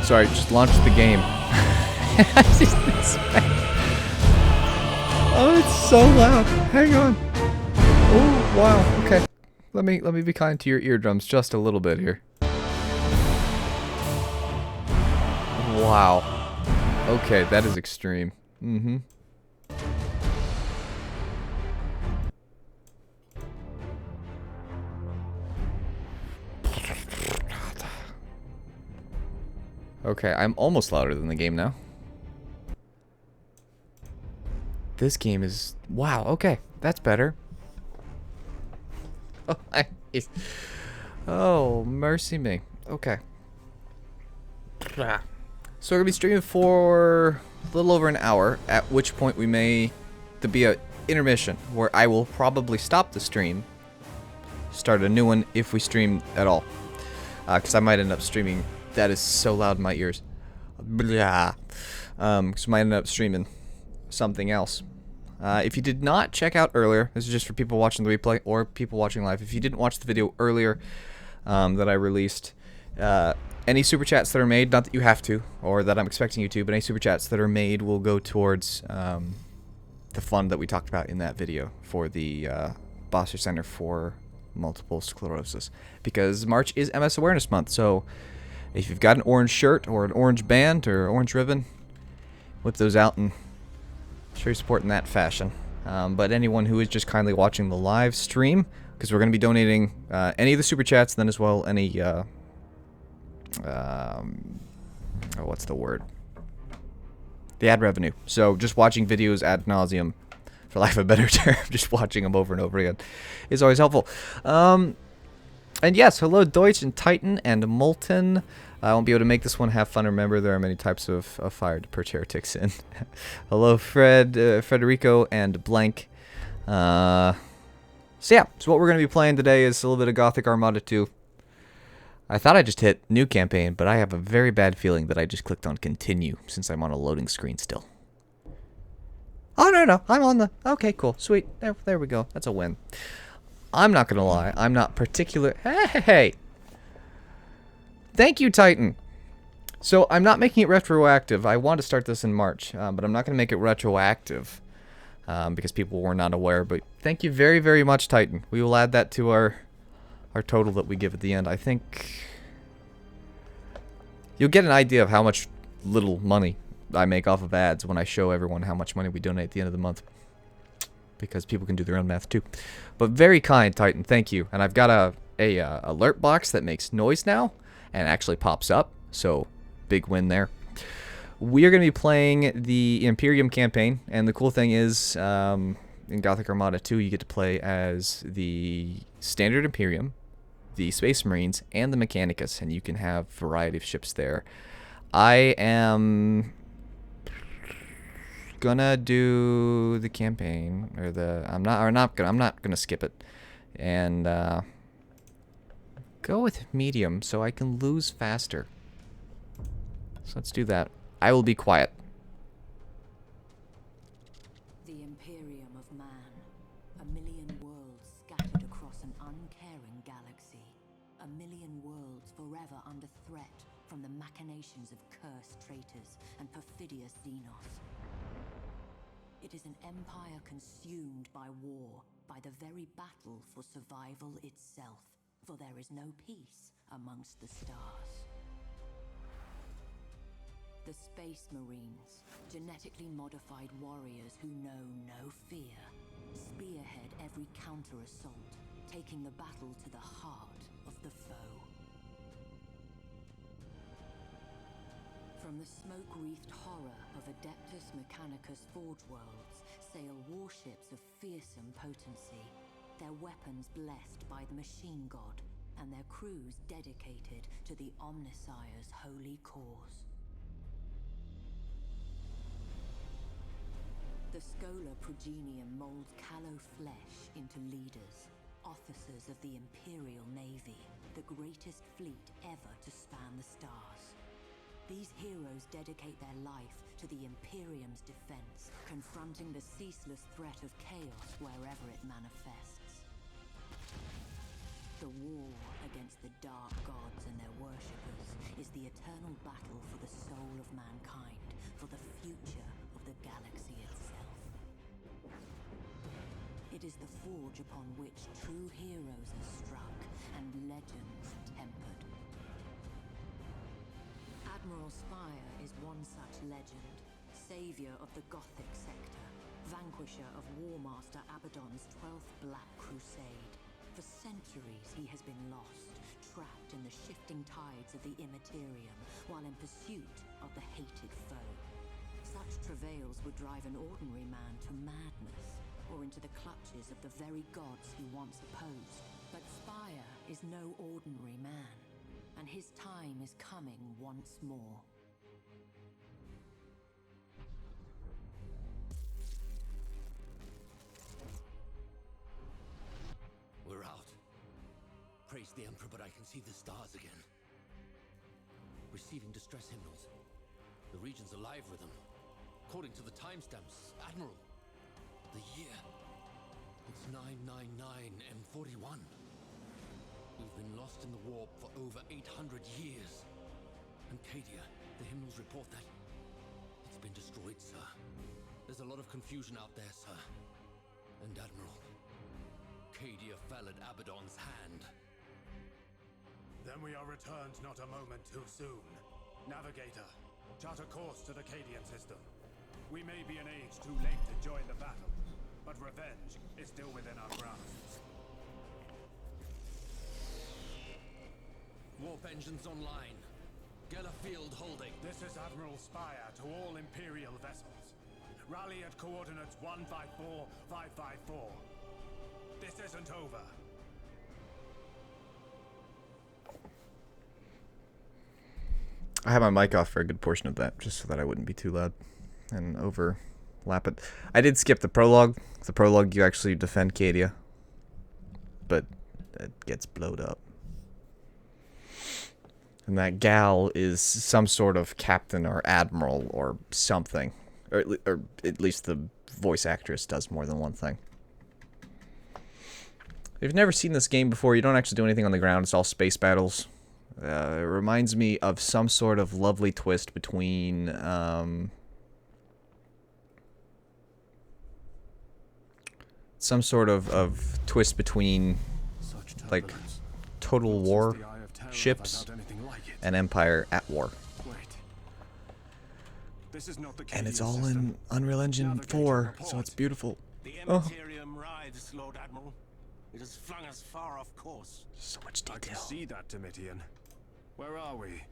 Sorry, just launched the game. Oh, it's so loud. Hang on. Oh, wow. Okay. Let me be kind to your eardrums just a little bit here. Wow. Okay, that is extreme. Mm-hmm. Okay, I'm almost louder than the game now. This game is... Wow, okay. That's better. Oh, mercy me. Okay. So we're going to be streaming for a little over an hour, at which point we may... There'll be an intermission, where I will probably stop the stream, start a new one if we stream at all. Because I might end up streaming... That is so loud in my ears. Blah. Because I might end up streaming something else. If you did not check out earlier, this is just for people watching the replay or people watching live. If you didn't watch the video earlier that I released, any super chats that are made, not that you have to, or that I'm expecting you to, but any super chats that are made will go towards the fund that we talked about in that video for the Boster Center for Multiple Sclerosis. Because March is MS Awareness Month, so if you've got an orange shirt or an orange band or orange ribbon, whip those out and show your support in that fashion. But anyone who is just kindly watching the live stream, because we're going to be donating any of the super chats, then as well any what's the word? The ad revenue. So just watching videos ad nauseum, for lack of a better term, just watching them over and over again is always helpful. And yes, hello Deutsch and Titan and Molten. I won't be able to make this one have fun. Remember, there are many types of fire to purge heretics in. Hello Federico and Blank. So yeah, so what we're going to be playing today is a little bit of Gothic Armada 2. I thought I just hit new campaign, but I have a very bad feeling that I just clicked on continue since I'm on a loading screen still. Oh, no, I'm on the... Okay, cool, sweet. There we go. That's a win. I'm not going to lie. I'm not particular... Hey! Thank you, Titan. So, I'm not making it retroactive. I want to start this in March, but I'm not going to make it retroactive because people were not aware. But thank you very, very much, Titan. We will add that to our total that we give at the end. I think you'll get an idea of how much little money I make off of ads when I show everyone how much money we donate at the end of the month. Because people can do their own math too. But very kind, Titan. Thank you. And I've got a alert box that makes noise now and actually pops up. So big win there. We are going to be playing the Imperium campaign, and the cool thing is in Gothic Armada 2 you get to play as the standard Imperium, the Space Marines, and the Mechanicus, and you can have a variety of ships there. I am gonna do the campaign, or I'm not gonna skip it, and go with medium so I can lose faster. So let's do that. I will be quiet. The Imperium of man, a million worlds scattered across an uncaring galaxy, a million worlds forever under threat from the machinations of cursed traitors and perfidious Xenos. It is an empire consumed by war, by the very battle for survival itself, for there is no peace amongst the stars. The Space Marines, genetically modified warriors who know no fear, spearhead every counter-assault, taking the battle to the heart of the foe. From the smoke-wreathed horror of Adeptus Mechanicus Forge Worlds sail warships of fearsome potency, their weapons blessed by the machine god, and their crews dedicated to the Omnissire's holy cause. The Scholar Progenium molds callow flesh into leaders, officers of the Imperial Navy, the greatest fleet ever to span the stars. These heroes dedicate their life to the Imperium's defense, confronting the ceaseless threat of chaos wherever it manifests. The war against the dark gods and their worshippers is the eternal battle for the soul of mankind, for the future of the galaxy itself. It is the forge upon which true heroes are struck and legends tempered. Admiral Spire is one such legend, savior of the Gothic sector, vanquisher of Warmaster Abaddon's 12th Black Crusade. For centuries he has been lost, trapped in the shifting tides of the Imperium, while in pursuit of the hated foe. Such travails would drive an ordinary man to madness, or into the clutches of the very gods he once opposed. But Spire is no ordinary man, and his time is coming once more. We're out. Praise the Emperor, but I can see the stars again. Receiving distress hymnals. The region's alive with them. According to the timestamps, Admiral, the year. It's 999 M41. We've been lost in the warp for over 800 years. And Cadia, the hymnals report that it's been destroyed, sir. There's a lot of confusion out there, sir. And Admiral, Cadia fell at Abaddon's hand. Then we are returned not a moment too soon. Navigator, chart a course to the Cadian system. We may be an age too late to join the battle, but revenge is still within our grasp. Warp engines online. Geller field holding. This is Admiral Spire to all Imperial vessels. Rally at coordinates 154554. This isn't over. I had my mic off for a good portion of that, just so that I wouldn't be too loud and overlap it. I did skip the prologue. The prologue, you actually defend Cadia, but it gets blowed up. And that gal is some sort of captain or admiral or something. Or at least the voice actress does more than one thing. If you've never seen this game before, you don't actually do anything on the ground. It's all space battles. It reminds me of some sort of lovely twist between some sort of twist between like Total War ships and Empire at war. And it's all in Unreal Engine 4, so it's beautiful. The Imperium writhes, Lord Admiral. It has flung us far off course. So much detail. I can see that, Domitian. Where are we?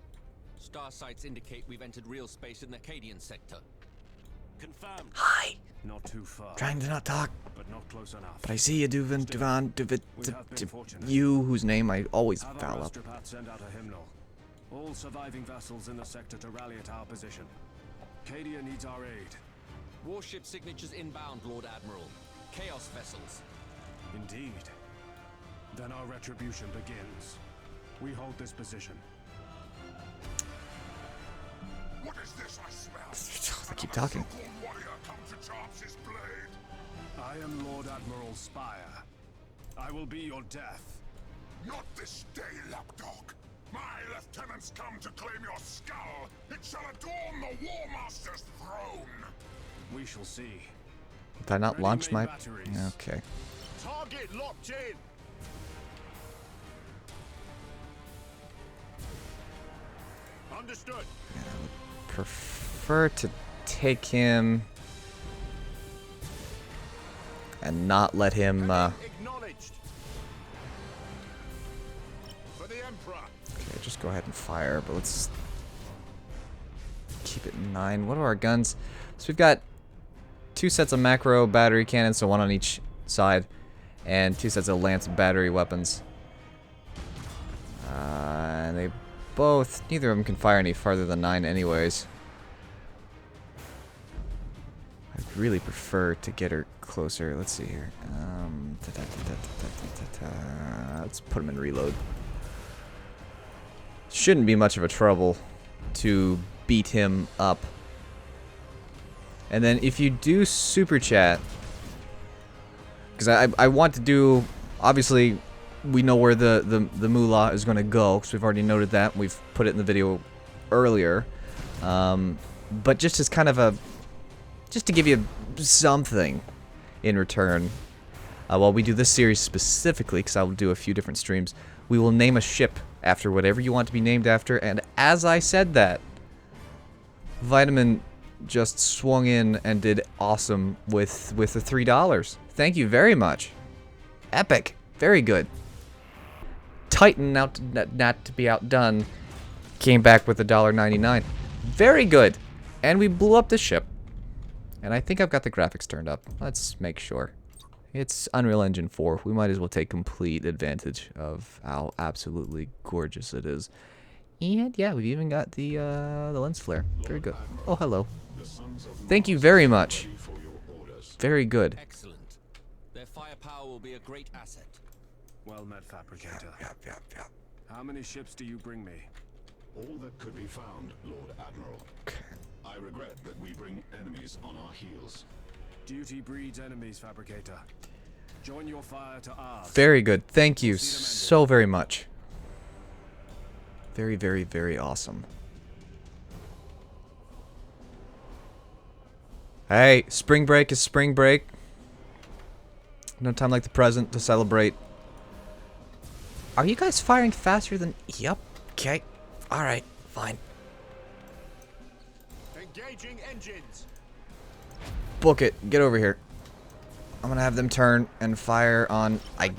Star sites indicate we've entered real space in the Cadian sector. Confirmed. Hi. Not too far. Trying to not talk, But not close enough. but I see you, you, whose name I always Have foul our up. astropath send out a hymnal. All surviving vessels in the sector to rally at our position. Cadia needs our aid. Warship signatures inbound, Lord Admiral. Chaos vessels. Indeed. Then our retribution begins. We hold this position. What is this I smell? They keep talking. So-called warrior come to charge his blade. I am Lord Admiral Spire. I will be your death. Not this day, lapdog. My lieutenants come to claim your skull. It shall adorn the War Master's throne. We shall see. Did I not Ready launch main my... batteries. Okay. Target locked in. Understood. Prefer to take him and not let him Acknowledged. For the Emperor. okay, just go ahead and fire, but let's keep it in 9. What are our guns? So we've got 2 sets of macro battery cannons, so 1 on each side, and 2 sets of lance battery weapons. And they both, neither of them can fire any farther than 9 anyways. I'd really prefer to get her closer. Let's see here. Let's put him in reload. Shouldn't be much of a trouble to beat him up. And then if you do super chat, because I want to do, obviously we know where the moolah is going to go, because we've already noted that. We've put it in the video earlier. But just as kind of a... just to give you something in return, while we do this series specifically, because I will do a few different streams, we will name a ship after whatever you want to be named after. And as I said that, Vitamin just swung in and did awesome with the $3. Thank you very much. Epic. Very good. Titan, not to be outdone, came back with $1.99. Very good. And we blew up the ship. And I think I've got the graphics turned up. Let's make sure. It's Unreal Engine 4. We might as well take complete advantage of how absolutely gorgeous it is. And yeah, we've even got the lens flare. Very good. Oh, hello. Thank you very much. Very good. Excellent. Their firepower will be a great asset. Well met, Fabricator. Yep. How many ships do you bring me? All that could be found, Lord Admiral. I regret that we bring enemies on our heels. Duty breeds enemies, Fabricator. Join your fire to ours. Very good. Thank you so very much. Very, very, very awesome. Hey, spring break is spring break. No time like the present to celebrate. Are you guys firing faster than... Yep. Okay. Alright. Fine. Engaging engines. Book it. Get over here. I'm gonna have them turn and fire on... I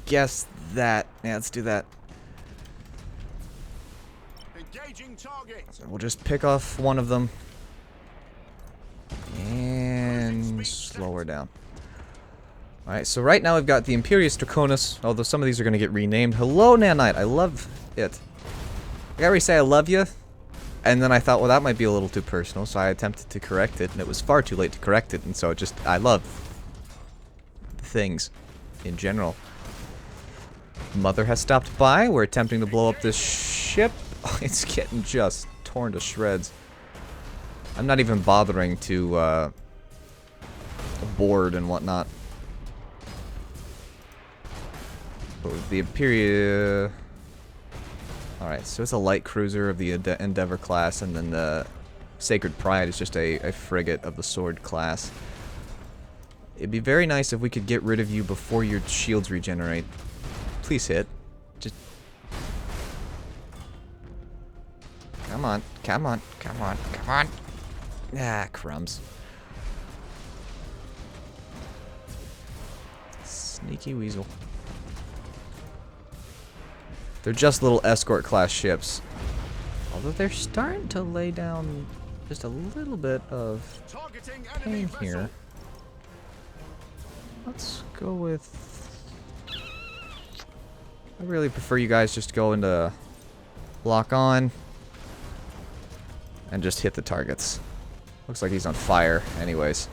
guess that. Yeah, let's do that. Engaging target. So we'll just pick off one of them. And slow her down. Alright, so right now we've got the Imperius Draconis, although some of these are going to get renamed. Hello, Nanite. I love it. I already say I love you, and then I thought, well, that might be a little too personal, so I attempted to correct it, and it was far too late to correct it, and so it just, I love things in general. Mother has stopped by. We're attempting to blow up this ship. Oh, it's getting just torn to shreds. I'm not even bothering to board and whatnot. But with the Imperium... Alright, so it's a light cruiser of the Endeavor class, and then the Sacred Pride is just a frigate of the Sword class. It'd be very nice if we could get rid of you before your shields regenerate. Please hit. Just... Come on, come on, come on, come on. Ah, crumbs. Sneaky weasel. They're just little escort class ships. Although they're starting to lay down just a little bit of pain here. Let's go with... I really prefer you guys just go into lock on and just hit the targets. Looks like he's on fire anyways.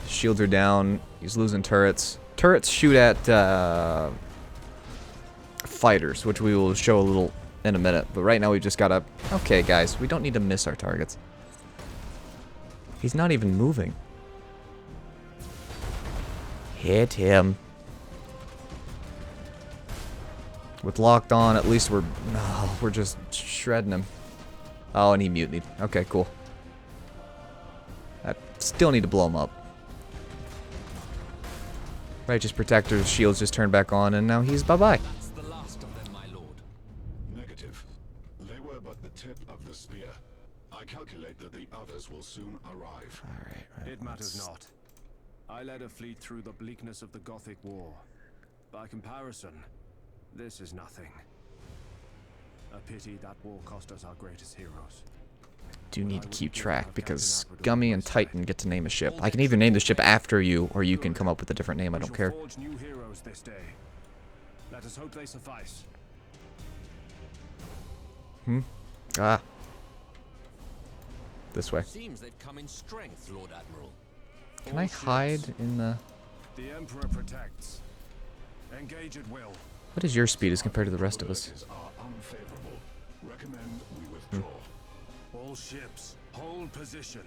Shields are down. He's losing turrets. Turrets shoot at fighters, which we will show a little in a minute. But right now we've just got to... Okay, guys. We don't need to miss our targets. He's not even moving. Hit him. With locked on, at least we're just shredding him. Oh, and he mutinied. Okay, cool. I still need to blow him up. Righteous Protector's shields just turned back on, and now he's bye-bye. That's the last of them, my lord. Negative. They were but the tip of the spear. I calculate that the others will soon arrive. Alright, It matters not. I led a fleet through the bleakness of the Gothic War. By comparison, this is nothing. A pity that war cost us our greatest heroes. Do need to keep track, because Gummy and Titan get to name a ship. I can either name the ship after you, or you can come up with a different name, I don't care. Forge new heroes this day. Let us hope they suffice. Ah. This way. Seems they've come in strength, Lord Admiral. Can I hide in the... The Emperor protects. Engage at will. What is your speed as compared to the rest of us? Are unfavorable. Recommend we withdraw. All ships, hold position.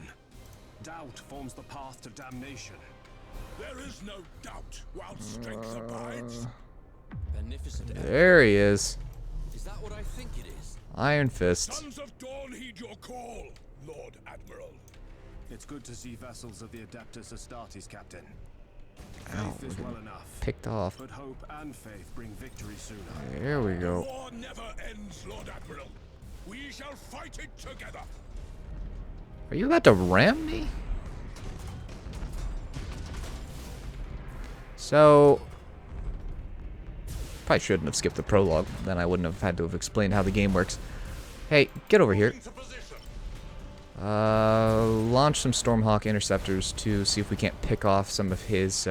Doubt forms the path to damnation. There is no doubt while strength abides. Beneficent. There he is. Is that what I think it is? Iron Fist. Sons of Dawn heed your call, Lord Admiral. It's good to see vessels of the Adeptus Astartes, Captain. Ow, Faith is well enough, picked off. but hope and faith bring victory sooner. There we go. War never ends, Lord Admiral. We shall fight it together. Are you about to ram me? So, probably shouldn't have skipped the prologue. Then I wouldn't have had to have explained how the game works. Hey, get over here. Into position. Launch some Stormhawk interceptors to see if we can't pick off some of his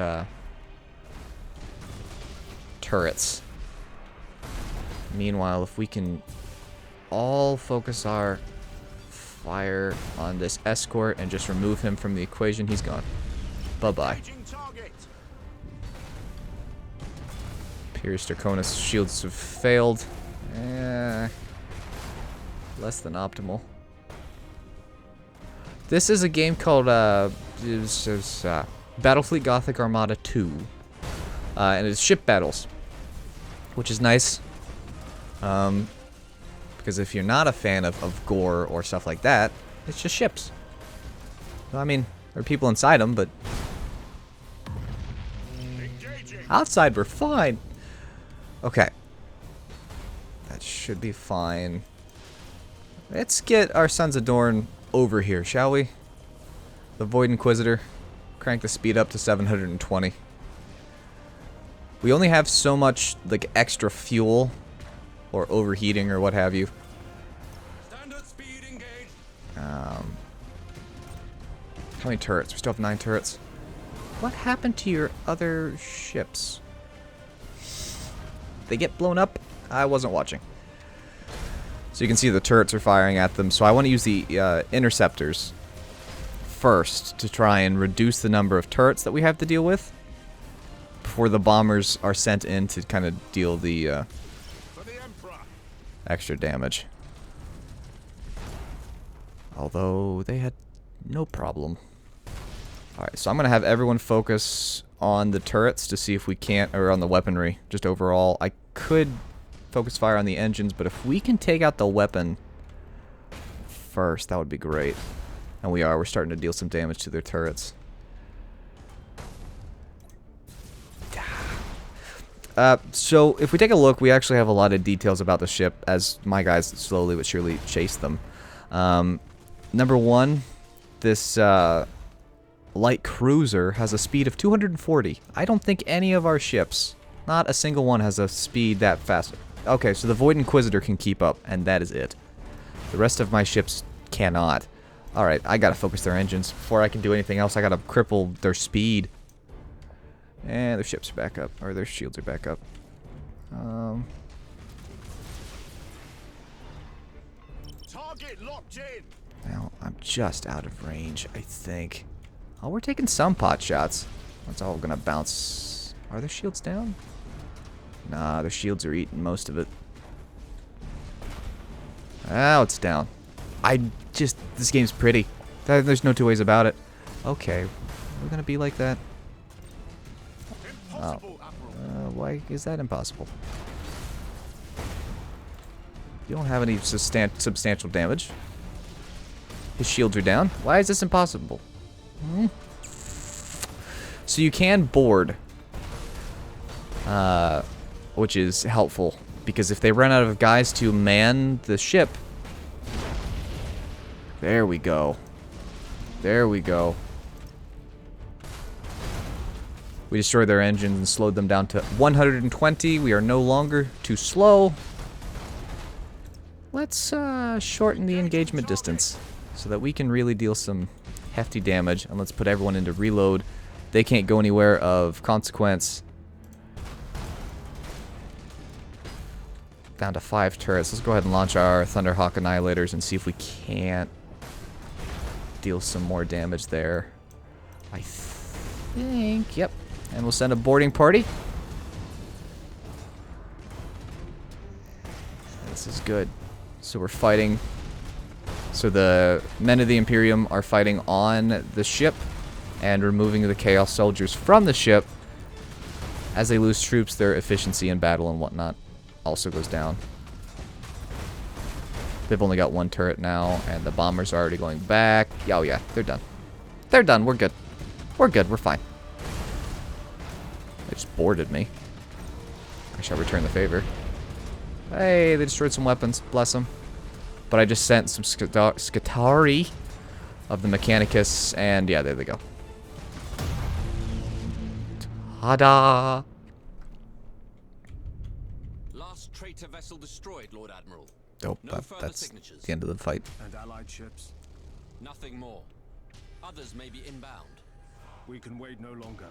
turrets. Meanwhile, if we can all focus our fire on this escort and just remove him from the equation, he's gone. Bye-bye. Engaging target. Pierce Draconis shields have failed. Less than optimal. This is a game called Battlefleet Gothic Armada 2. And it's ship battles, which is nice. Because if you're not a fan of gore or stuff like that, it's just ships. Well, I mean, there are people inside them, but Engaging. outside we're fine. Okay. That should be fine. Let's get our Sons of Dorn over here, shall we? The Void Inquisitor. Crank the speed up to 720. We only have so much, like, extra fuel or overheating or what have you. Standard speed engaged. How many turrets? We still have 9 turrets. What happened to your other ships? They get blown up? I wasn't watching. So you can see the turrets are firing at them. So I want to use the interceptors first to try and reduce the number of turrets that we have to deal with before the bombers are sent in to kind of deal the For the Emperor. extra damage. Although they had no problem. Alright, so I'm going to have everyone focus on the turrets to see if we can't, or on the weaponry, just overall. I could focus fire on the engines, but if we can take out the weapon first, that would be great. And we're starting to deal some damage to their turrets. So if we take a look, we actually have a lot of details about the ship as my guys slowly but surely chase them. Number one, this light cruiser has a speed of 240. I don't think any of our ships, not a single one, has a speed that fast. Okay, so the Void Inquisitor can keep up, and that is it. The rest of my ships cannot. Alright, I gotta focus their engines. Before I can do anything else, I gotta cripple their speed. And their ships are back up, or their shields are back up. Target locked in. Now, I'm just out of range, I think. Oh, we're taking some pot shots. That's all gonna bounce. Are their shields down? Nah, their shields are eating most of it. Oh, it's down. This game's pretty. There's no two ways about it. Okay, we're gonna be like that. Impossible, Admiral. Why is that impossible? You don't have any substantial damage. His shields are down. Why is this impossible? So you can board, which is helpful, because if they run out of guys to man the ship, there we go. There we go. We destroyed their engines and slowed them down to 120. We are no longer too slow. Let's shorten the engagement distance so that we can really deal some hefty damage. And let's put everyone into reload. They can't go anywhere of consequence. Down to 5 turrets. Let's go ahead and launch our Thunderhawk Annihilators and see if we can't deal some more damage there. I think, yep. And we'll send a boarding party. This is good. So we're fighting. So the men of the Imperium are fighting on the ship. and removing the Chaos Soldiers from the ship. As they lose troops, their efficiency in battle and whatnot also goes down. They've only got one turret now, and the bombers are already going back. Oh yeah, they're done. They're done. We're good. We're good. We're fine. They just boarded me. I shall return the favor. Hey, they destroyed some weapons. Bless them. But I just sent some Scutari of the Mechanicus, and yeah, there they go. Ta-da! Last traitor vessel destroyed, Lord Admiral. Oh, No further that's signatures. the end of the fight. And allied ships? Nothing more. Others may be inbound. We can wait no longer.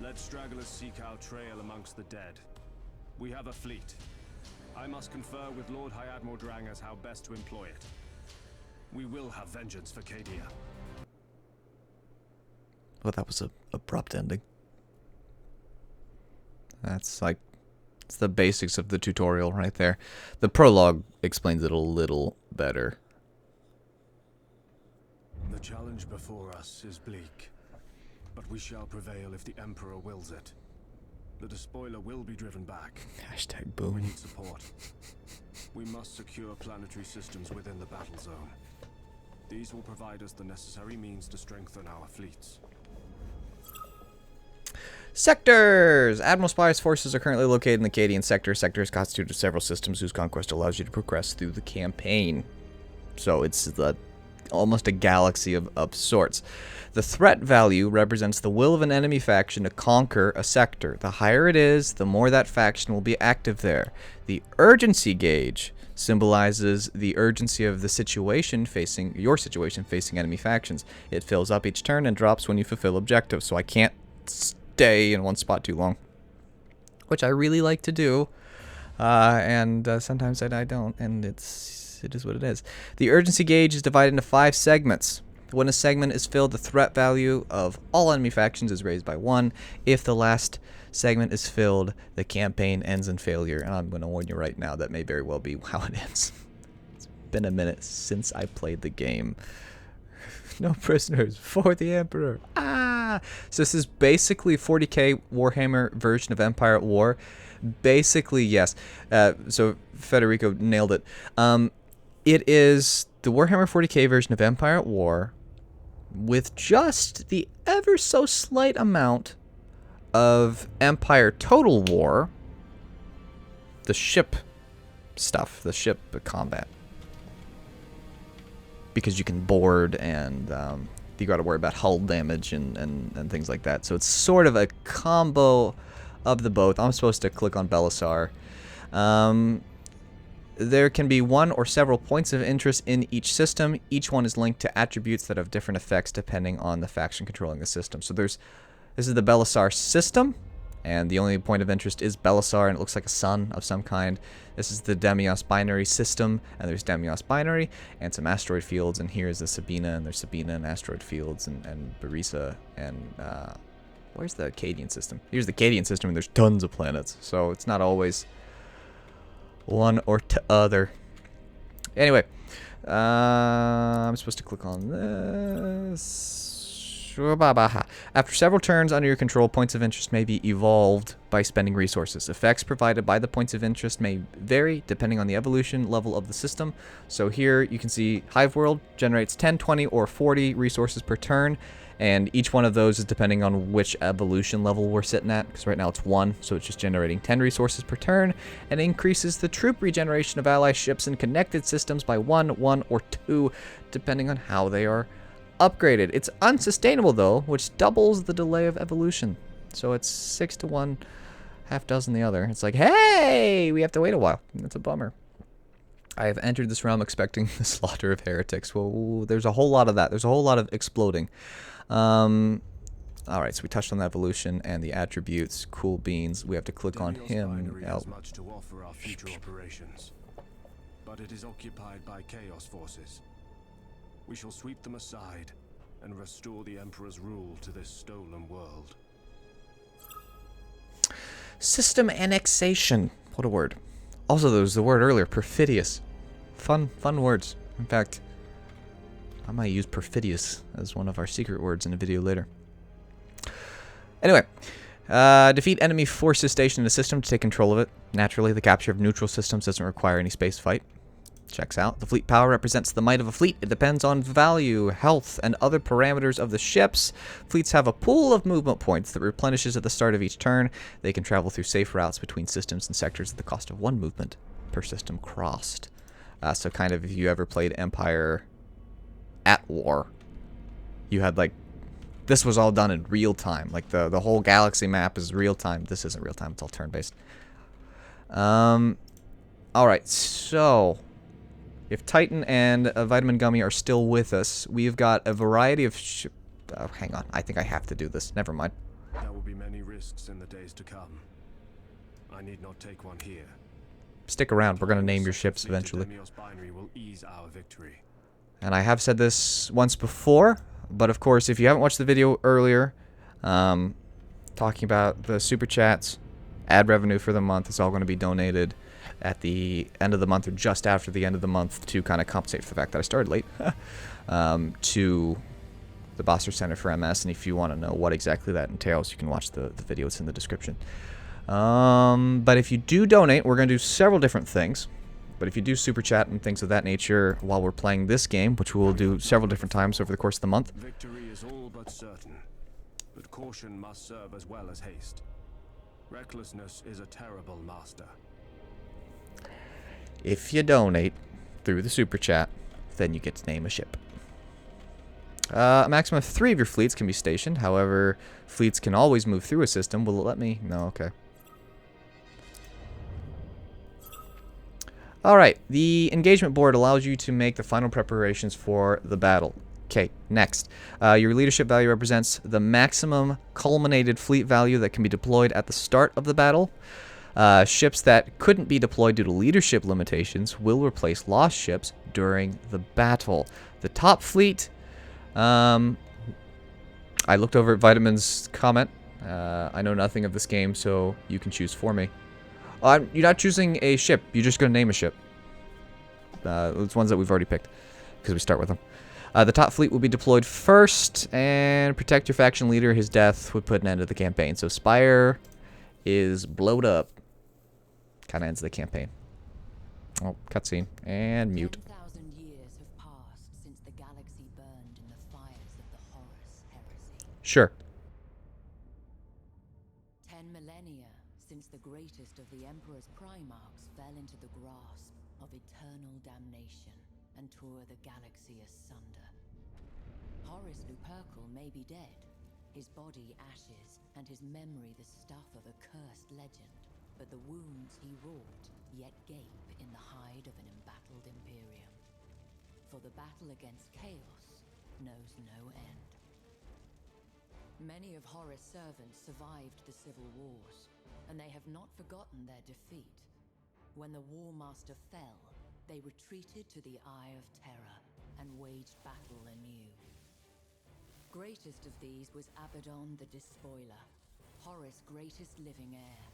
Let stragglers seek our trail amongst the dead. We have a fleet. I must confer with Lord High Admiral Drang as how best to employ it. We will have vengeance for Cadia. Well, that was a abrupt ending. That's like, it's the basics of the tutorial right there. The prologue explains it a little better. The challenge before us is bleak, but we shall prevail if the Emperor wills it. The despoiler will be driven back. Hashtag We boom. need support. We must secure planetary systems within the battle zone. These will provide us the necessary means to strengthen our fleets. Sectors! Admiral Spy's forces are currently located in the Cadian sector. Sectors constitute of several systems whose conquest allows you to progress through the campaign. So it's almost a galaxy of sorts. The threat value represents the will of an enemy faction to conquer a sector. The higher it is, the more that faction will be active there. The urgency gauge symbolizes the urgency of the situation facing enemy factions. It fills up each turn and drops when you fulfill objectives. So I can't stay in one spot too long, which I really like to do, and sometimes I don't, and it is what it is. The urgency gauge is divided into 5 segments. When a segment is filled, the threat value of all enemy factions is raised by 1. If the last segment is filled, the campaign ends in failure. And I'm going to warn you right now, that may very well be how it ends. It's been a minute since I played the game. No prisoners for the Emperor. Ah! So this is basically 40k Warhammer version of Empire at War. Basically, yes. So Federico nailed it. It is the Warhammer 40k version of Empire at War with just the ever so slight amount of Empire Total War. The ship stuff, the ship combat. Because you can board and you got to worry about hull damage and things like that. So it's sort of a combo of the both. I'm supposed to click on Belisar. There can be one or several points of interest in each system. Each one is linked to attributes that have different effects depending on the faction controlling the system. So this is the Belisar system, and the only point of interest is Belisar, and it looks like a sun of some kind. This is the Demios binary system, and there's Demios binary and some asteroid fields, and here's the Sabina, and there's Sabina and asteroid fields, and Barisa, and where's the Cadian system? Here's the Cadian system, and there's tons of planets, so it's not always one or t'other. Anyway, I'm supposed to click on this. After several turns under your control, points of interest may be evolved by spending resources. Effects provided by the points of interest may vary depending on the evolution level of the system. So here you can see Hive World generates 10, 20, or 40 resources per turn, and each one of those is depending on which evolution level we're sitting at, because right now it's 1, so it's just generating 10 resources per turn, and increases the troop regeneration of ally ships and connected systems by 1, 1, or 2, depending on how they are upgraded. It's unsustainable though, which doubles the delay of evolution. So it's 6 to 1, half dozen the other. It's like, hey, we have to wait a while. That's a bummer. I have entered this realm expecting the slaughter of heretics. Well, there's a whole lot of that. There's a whole lot of exploding. Alright, so we touched on the evolution and the attributes. Cool beans. We have to click on him. Has much to offer our future operations, but it is occupied by Chaos forces. We shall sweep them aside and restore the Emperor's rule to this stolen world. System annexation. What a word. Also, there was the word earlier, perfidious. Fun words. In fact, I might use perfidious as one of our secret words in a video later. Anyway, defeat enemy forces stationed in a system to take control of it. Naturally, the capture of neutral systems doesn't require any space fight. Checks out. The fleet power represents the might of a fleet. It depends on value, health, and other parameters of the ships. Fleets have a pool of movement points that replenishes at the start of each turn. They can travel through safe routes between systems and sectors at the cost of 1 movement per system crossed. So kind of if you ever played Empire at war, you had like, this was all done in real time. Like the whole galaxy map is real time. This isn't real time, it's all turn-based. Alright, so if Titan and Vitamin Gummy are still with us, we've got a variety of hang on, I think I have to do this. Never mind. There will be many risks in the days to come. I need not take one here. Stick around, we're going to name your ships eventually. Binary will ease our victory. And I have said this once before, but of course, if you haven't watched the video earlier, talking about the super chats, ad revenue for the month is all going to be donated at the end of the month or just after the end of the month to kind of compensate for the fact that I started late to the Boster Center for MS. And if you want to know what exactly that entails, you can watch the video. It's in the description. But if you do donate, we're going to do several different things. But if you do super chat and things of that nature while we're playing this game, which we will do several different times over the course of the month. Victory is all but certain, but caution must serve as well as haste. Recklessness is a terrible master. If you donate through the super chat, then you get to name a ship. A maximum of 3 of your fleets can be stationed. However, fleets can always move through a system. Will it let me? No, okay. Alright, the engagement board allows you to make the final preparations for the battle. Okay, next. Your leadership value represents the maximum culminated fleet value that can be deployed at the start of the battle. Ships that couldn't be deployed due to leadership limitations will replace lost ships during the battle. The top fleet, I looked over at Vitamin's comment. I know nothing of this game, so you can choose for me. You're not choosing a ship, you're just going to name a ship. It's ones that we've already picked, because we start with them. The top fleet will be deployed first, and protect your faction leader. His death would put an end to the campaign. So Spire is blowed up. Kind of ends the campaign. Oh, cutscene. And mute. 10,000 years have passed since the galaxy burned in the fires of the Horus heresy. Sure. 10 millennia since the greatest of the Emperor's Primarchs fell into the grasp of eternal damnation and tore the galaxy asunder. Horus Lupercal may be dead, his body ashes, and his memory the stuff of a cursed legend. But the wounds he wrought yet gape in the hide of an embattled Imperium. For the battle against chaos knows no end. Many of Horus' servants survived the civil wars, and they have not forgotten their defeat. When the War Master fell, they retreated to the Eye of Terror and waged battle anew. Greatest of these was Abaddon the Despoiler, Horus' greatest living heir.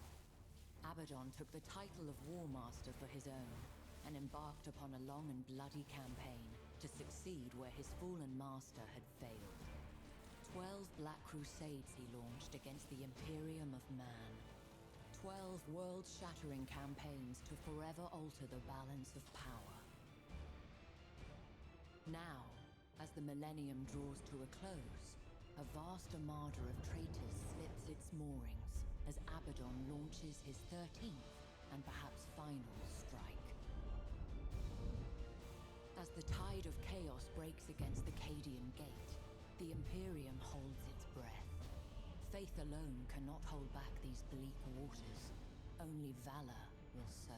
Abaddon took the title of War Master for his own, and embarked upon a long and bloody campaign to succeed where his fallen master had failed. 12 Black Crusades he launched against the Imperium of Man. 12 world-shattering campaigns to forever alter the balance of power. Now, as the millennium draws to a close, a vast armada of traitors slips its moorings as Abaddon launches his 13th and perhaps final strike. As the tide of chaos breaks against the Cadian Gate, the Imperium holds its breath. Faith alone cannot hold back these bleak waters. Only valor will serve.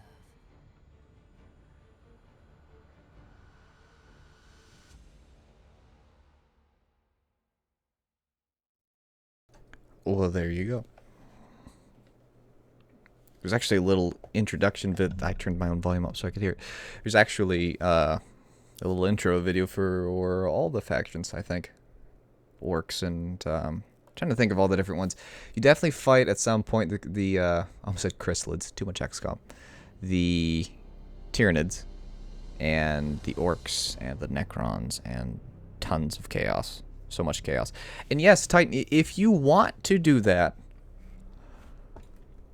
Well, there you go. There's actually a little introduction vid. I turned my own volume up so I could hear it. There's actually a little intro video for all the factions, I think. Orcs and trying to think of all the different ones. You definitely fight at some point the I almost said chrysalids, too much XCOM. The Tyranids and the Orcs and the Necrons and tons of chaos. So much chaos. And yes, Titan, if you want to do that,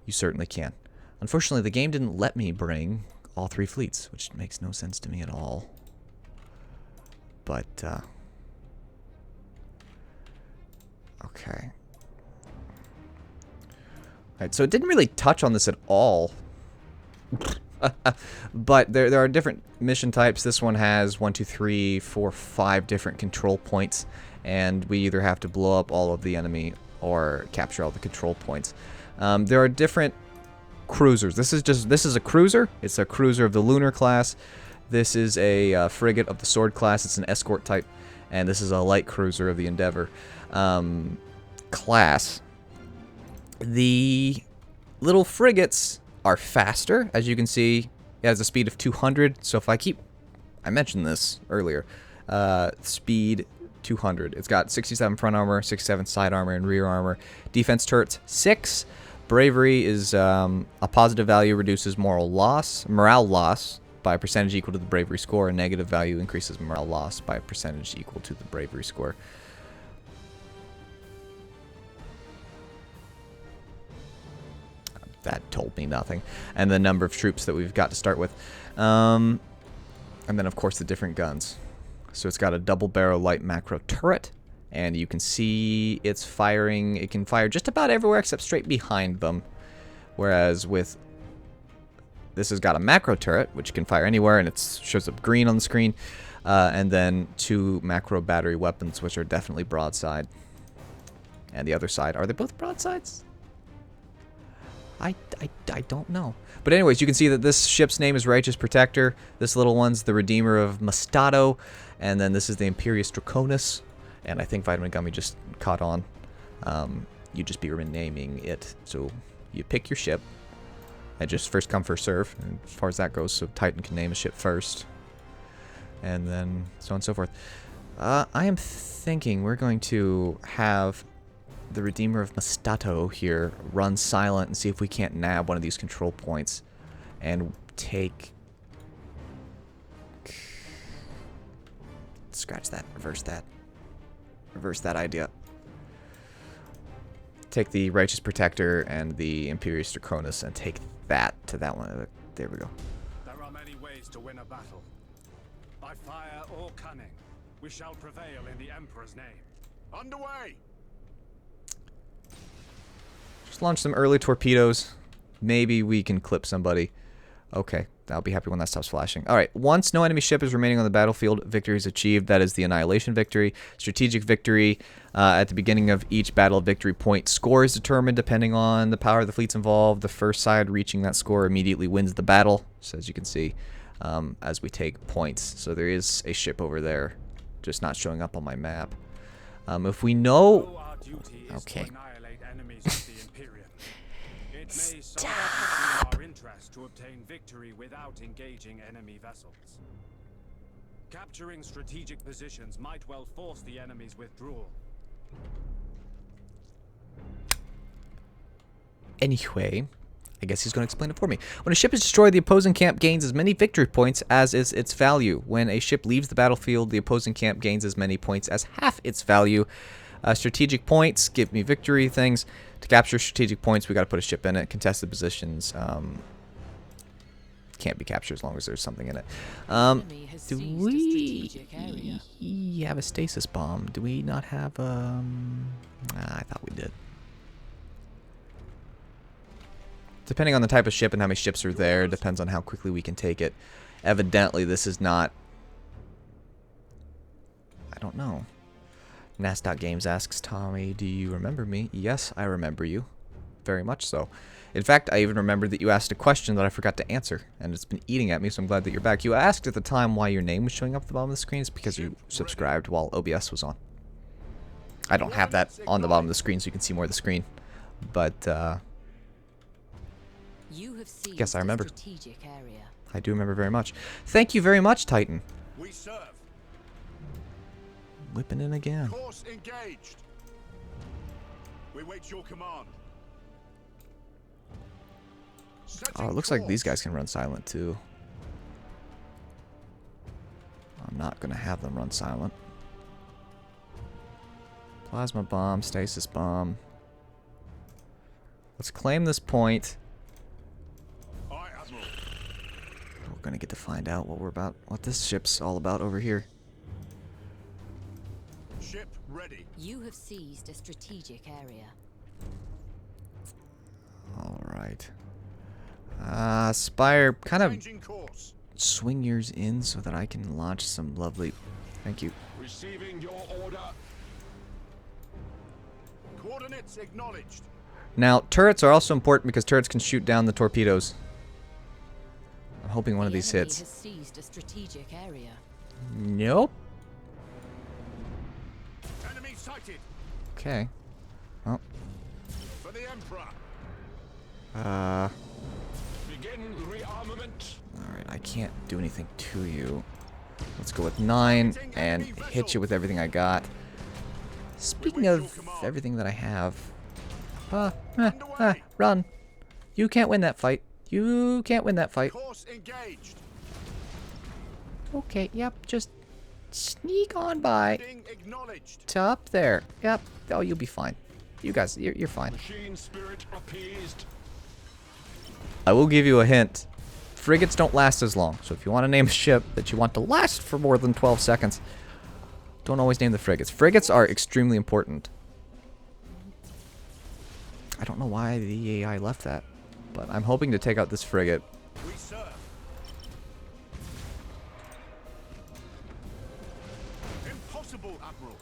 you certainly can. Unfortunately, the game didn't let me bring all 3 fleets, which makes no sense to me at all. But, okay. Alright, so it didn't really touch on this at all. But there are different mission types. This one has 1, 2, 3, 4, 5 different control points, and we either have to blow up all of the enemy or capture all the control points. There are different cruisers. This is a cruiser. It's a cruiser of the Lunar class. This is a frigate of the Sword class. It's an escort type, and this is a light cruiser of the Endeavor class. The little frigates are faster, as you can see. It has a speed of 200. So if I mentioned this earlier, speed 200. It's got 67 front armor, 67 side armor, and rear armor. Defense turrets 6. Bravery is a positive value, reduces morale loss by a percentage equal to the bravery score. A negative value increases morale loss by a percentage equal to the bravery score. That told me nothing. And the number of troops that we've got to start with. And then, of course, the different guns. So it's got a double barrel light macro turret. And you can see it's firing. It can fire just about everywhere except straight behind them. Whereas with this has got a macro turret, which can fire anywhere, and it shows up green on the screen. And then 2 macro battery weapons, which are definitely broadside. And the other side, are they both broadsides? I don't know. But anyways, you can see that this ship's name is Righteous Protector. This little one's the Redeemer of Mustato. And then this is the Imperius Draconis. And I think Vitamin Gummy just caught on. You just be renaming it. So you pick your ship. And just first come, first serve. And as far as that goes, so Titan can name a ship first. And then so on and so forth. I am thinking we're going to have the Redeemer of Mustato here run silent and see if we can't nab one of these control points and take... Scratch that. Reverse that. Reverse that idea. Take the Righteous Protector and the Imperius Draconis and take that to that one. There we go. There are many ways to win a battle. By fire or cunning, we shall prevail in the Emperor's name. Underway! Just launch some early torpedoes. Maybe we can clip somebody. Okay, I'll be happy when that stops flashing. Alright, once no enemy ship is remaining on the battlefield, victory is achieved. That is the Annihilation victory. Strategic victory. At the beginning of each battle, victory point score is determined depending on the power of the fleets involved. The first side reaching that score immediately wins the battle, so as you can see, as we take points. So there is a ship over there, just not showing up on my map. If we know... Okay. It may somewhat be in our interest to obtain victory without engaging enemy vessels. Capturing strategic positions might well force the enemy's withdrawal. Anyway, I guess he's going to explain it for me. When a ship is destroyed, the opposing camp gains as many victory points as is its value. When a ship leaves the battlefield, the opposing camp gains as many points as half its value. Strategic points give me victory things. To capture strategic points, we got to put a ship in it. Contested positions can't be captured as long as there's something in it. Do we have a stasis bomb? Do we not have I thought we did. Depending on the type of ship and how many ships are there, depends on how quickly we can take it. Evidently, this is not... I don't know. Nas.Games asks, Tommy, do you remember me? Yes, I remember you. Very much so. In fact, I even remembered that you asked a question that I forgot to answer, and it's been eating at me, so I'm glad that you're back. You asked at the time why your name was showing up at the bottom of the screen. It's because you subscribed while OBS was on. I don't have that on the bottom of the screen so you can see more of the screen. But, yes, I remember. I do remember very much. Thank you very much, Titan. We serve. Whipping in again. Course engaged. We wait your command. Oh, it looks like these guys can run silent too. I'm not gonna have them run silent. Plasma bomb, stasis bomb. Let's claim this point. Aye, Admiral. We're gonna get to find out what this ship's all about over here. Ship ready. You have seized a strategic area. Alright. Spire, kind of Changing course. swing yours in so that I can launch some lovely... Thank you. Receiving your order. Coordinates acknowledged. Now, turrets are also important because turrets can shoot down the torpedoes. I'm hoping one of these The enemy hits. has seized a strategic area. Nope. Enemy sighted. Okay. Oh. For the Emperor. Begin rearmament. Alright, I can't do anything to you. Let's go with 9 and hit you with everything I got. Speaking of everything that I have... run. You can't win that fight. You can't win that fight. Course engaged. Okay, yep, just sneak on by. Being acknowledged. To up there. Yep. Oh, you'll be fine. You guys, you're fine. Machine spirit appeased. I will give you a hint. Frigates don't last as long, so if you want to name a ship that you want to last for more than 12 seconds, don't always name the frigates. Frigates are extremely important. I don't know why the AI left that, but I'm hoping to take out this frigate. We serve. Impossible, Admiral.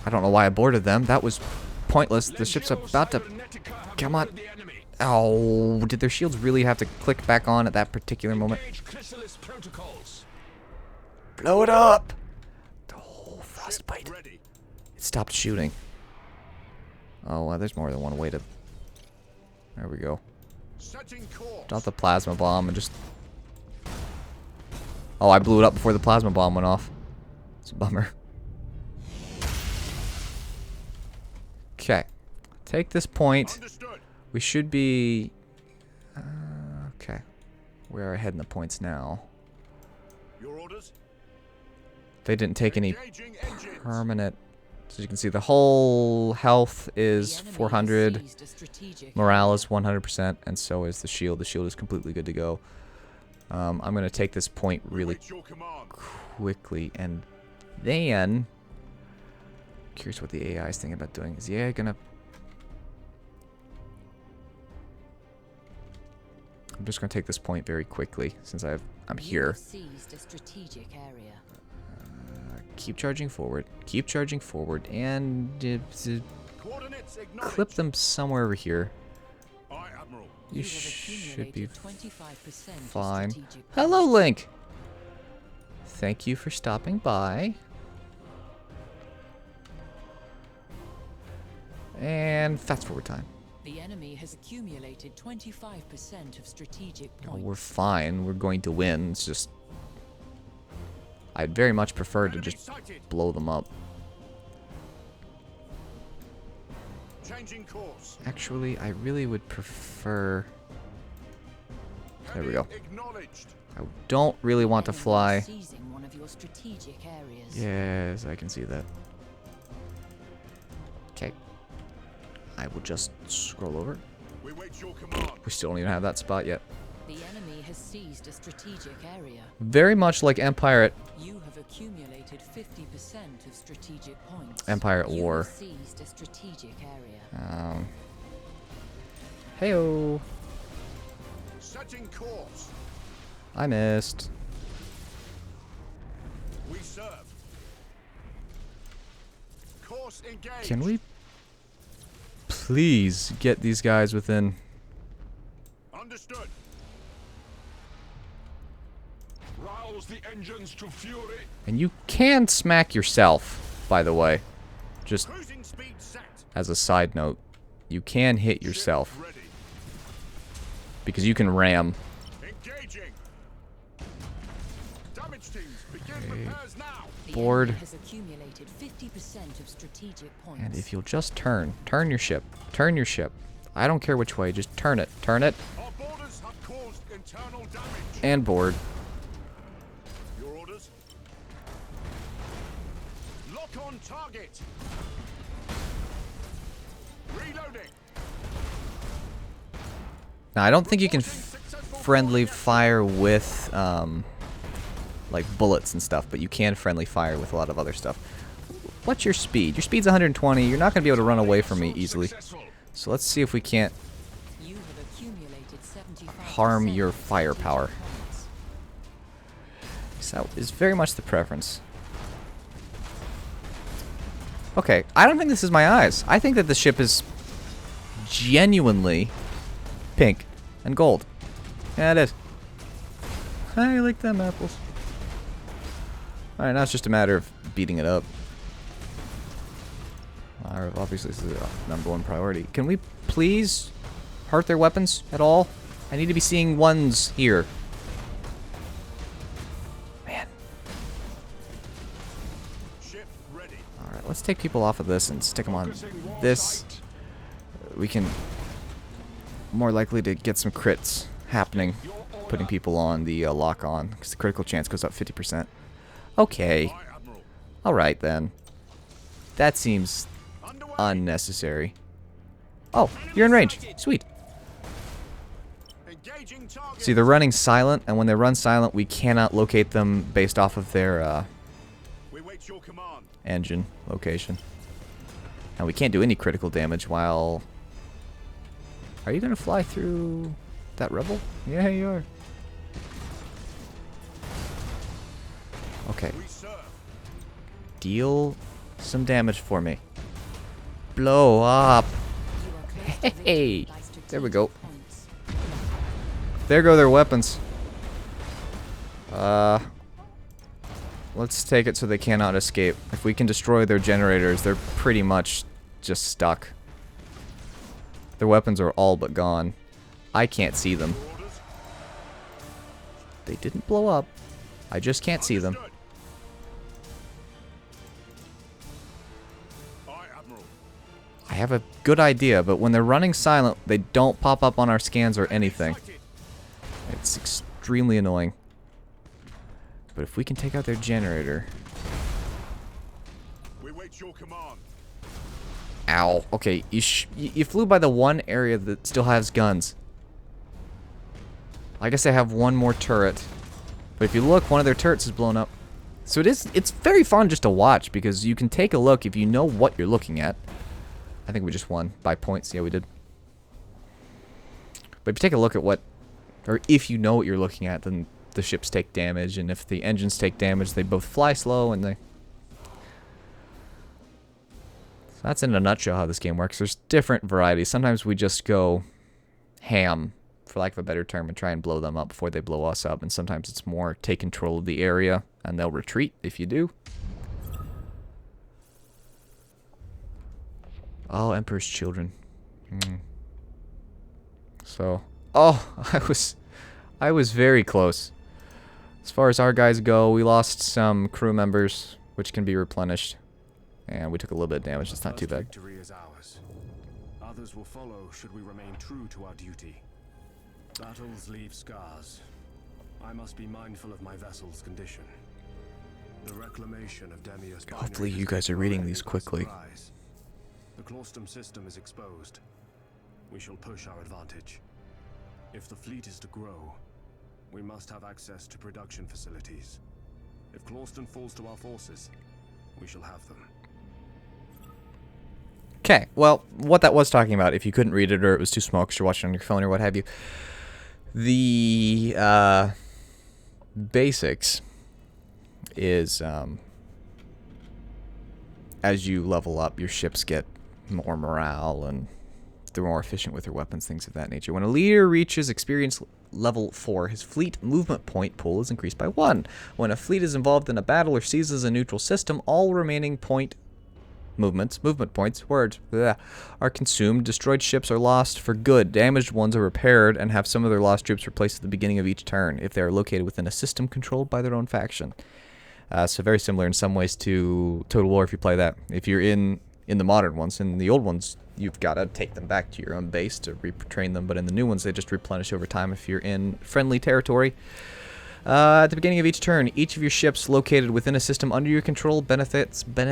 I don't know why I boarded them. That was pointless. The ship's about to... Come on. Oh, did their shields really have to click back on at that particular moment? Blow it up! Oh, frostbite. Ready. It stopped shooting. Oh, well, there's more than one way to... There we go. Setting course. Drop the plasma bomb and just... Oh, I blew it up before the plasma bomb went off. It's a bummer. Okay. Take this point. Understood. We should be... okay. We're ahead in the points now. Your orders. They didn't take any Engaging engines. permanent... So you can see the whole health is The enemy has 400. seized a strategic Morale area. is 100%, and so is the shield. The shield is completely good to go. I'm going to take this point really Wait your command. quickly, and then... Curious what the AI is thinking about doing. Is the AI going to... I'm just going to take this point very quickly, since I'm You here. have seized a strategic area. Keep charging forward. Keep charging forward, and... Coordinates acknowledged. clip them somewhere over here. Aye, Admiral. You have should be accumulated 25% of fine. strategic Hello, points. Link. Thank you for stopping by. And fast forward time. The enemy has accumulated 25% of strategic Oh, points. we're fine. We're going to win. It's just... I'd very much prefer to Enemy just sighted. blow them up. Changing course. Actually, I really would prefer... There we go. Heading Acknowledged. I don't really want to Enemy is fly. seizing one of your strategic areas. Yes, I can see that. Okay. I will just scroll over. We wait your command. We still don't even have that spot yet. The enemy has seized a strategic area. Very much like Empire at You have accumulated 50% of strategic points. Empire at You War. have seized a strategic area. Heyo. Setting course. I missed. We serve. Course engaged. Can we please get these guys within... Understood. Rouse the engines to fury. And you can smack yourself, by the way. Just Cruising speed set. as a side note. You can hit yourself. Ship ready. Because you can ram. Engaging. Damage teams begin repairs now. The Board. enemy has accumulated 50% of strategic points. And if you'll just turn your ship. Turn your ship. I don't care which way, just turn it. Turn it. Our borders have caused internal damage. And board. Your orders. on target. Reloading. Now, I don't think you can friendly fire with, like, bullets and stuff, but you can friendly fire with a lot of other stuff. What's your speed? Your speed's 120. You're not going to be able to run away from me easily. So let's see if we can't You have accumulated 75% harm your firepower. So that is very much the preference. Okay, I don't think this is my eyes. I think that the ship is genuinely pink and gold. Yeah, it is. I like them apples. Alright, now it's just a matter of beating it up. Obviously, this is the #1 priority. Can we please hurt their weapons at all? I need to be seeing ones here. Man. Alright, let's take people off of this and stick them on this. We can more likely to get some crits happening, putting people on the lock on, because the critical chance goes up 50%. Okay. Alright then. That seems unnecessary. Oh, you're in range. Sweet. See, they're running silent, and when they run silent, we cannot locate them based off of their engine location. And we can't do any critical damage while... Are you going to fly through that rebel? Yeah, you are. Okay. Deal some damage for me. Blow up. Hey, there we go. There go their weapons. Let's take it so they cannot escape. If we can destroy their generators, they're pretty much just stuck. Their weapons are all but gone. I can't see them. They didn't blow up. I just can't see them. I have a good idea, but when they're running silent, they don't pop up on our scans or anything. It's extremely annoying. But if we can take out their generator... We wait your command. Ow. Okay, you flew by the one area that still has guns. I guess they have one more turret. But if you look, one of their turrets is blown up. So it's very fun just to watch, because you can take a look if you know what you're looking at. I think we just won by points. Yeah, we did. But if you take a look at what... Or if you know what you're looking at, then the ships take damage. And if the engines take damage, they both fly slow and they... So that's in a nutshell how this game works. There's different varieties. Sometimes we just go ham, for lack of a better term, and try and blow them up before they blow us up. And sometimes it's more take control of the area, and they'll retreat if you do. Oh, Emperor's Children. So, oh, I was very close. As far as our guys go, we lost some crew members, which can be replenished, and we took a little bit of damage. It's not too bad. Victory is ours. Others will follow should we remain true to our duty. Battles leave scars. I must be mindful of my vessel's condition. The reclamation of Demia's Hopefully you guys are reading these quickly. The Claustum system is exposed. We shall push our advantage. If the fleet is to grow, we must have access to production facilities. If Claustum falls to our forces, we shall have them. Okay, well, what that was talking about, if you couldn't read it or it was too small because you're watching on your phone or what have you, the basics is as you level up, your ships get more morale and they're more efficient with their weapons, things of that nature. When a leader reaches experience level 4, his fleet movement point pool is increased by 1. When a fleet is involved in a battle or seizes a neutral system, all remaining movement points, are consumed. Destroyed ships are lost for good. Damaged ones are repaired and have some of their lost troops replaced at the beginning of each turn if they are located within a system controlled by their own faction. So very similar in some ways to Total War if you play that. If you're in the modern ones. In the old ones, you've got to take them back to your own base to retrain them, but in the new ones, they just replenish over time if you're in friendly territory. At the beginning of each turn, each of your ships located within a system under your control benefits from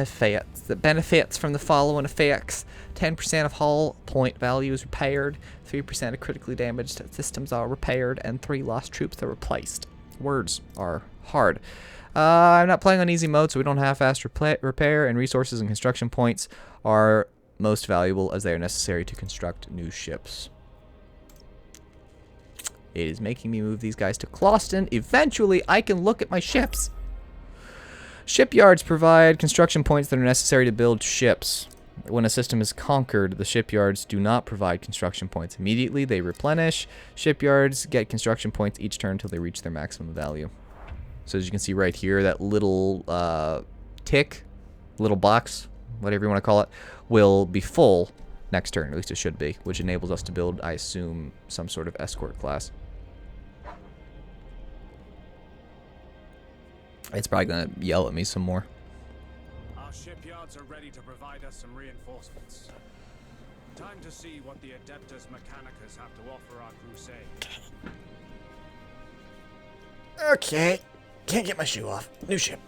the following effects. 10% of hull point value is repaired, 3% of critically damaged systems are repaired, and 3 lost troops are replaced. Words are hard. I'm not playing on easy mode, so we don't have fast repair, and resources and construction points are most valuable as they are necessary to construct new ships. It is making me move these guys to Clauston. Eventually, I can look at my ships. Shipyards provide construction points that are necessary to build ships. When a system is conquered, the shipyards do not provide construction points immediately. They replenish. Shipyards get construction points each turn until they reach their maximum value. So as you can see right here, that little tick, little box, whatever you want to call it, will be full next turn. At least it should be, which enables us to build, I assume, some sort of escort class. It's probably going to yell at me some more. Our shipyards are ready to provide us some reinforcements. Time to see what the Adeptus Mechanicus have to offer our crusade. Okay. Can't get my shoe off. New ship.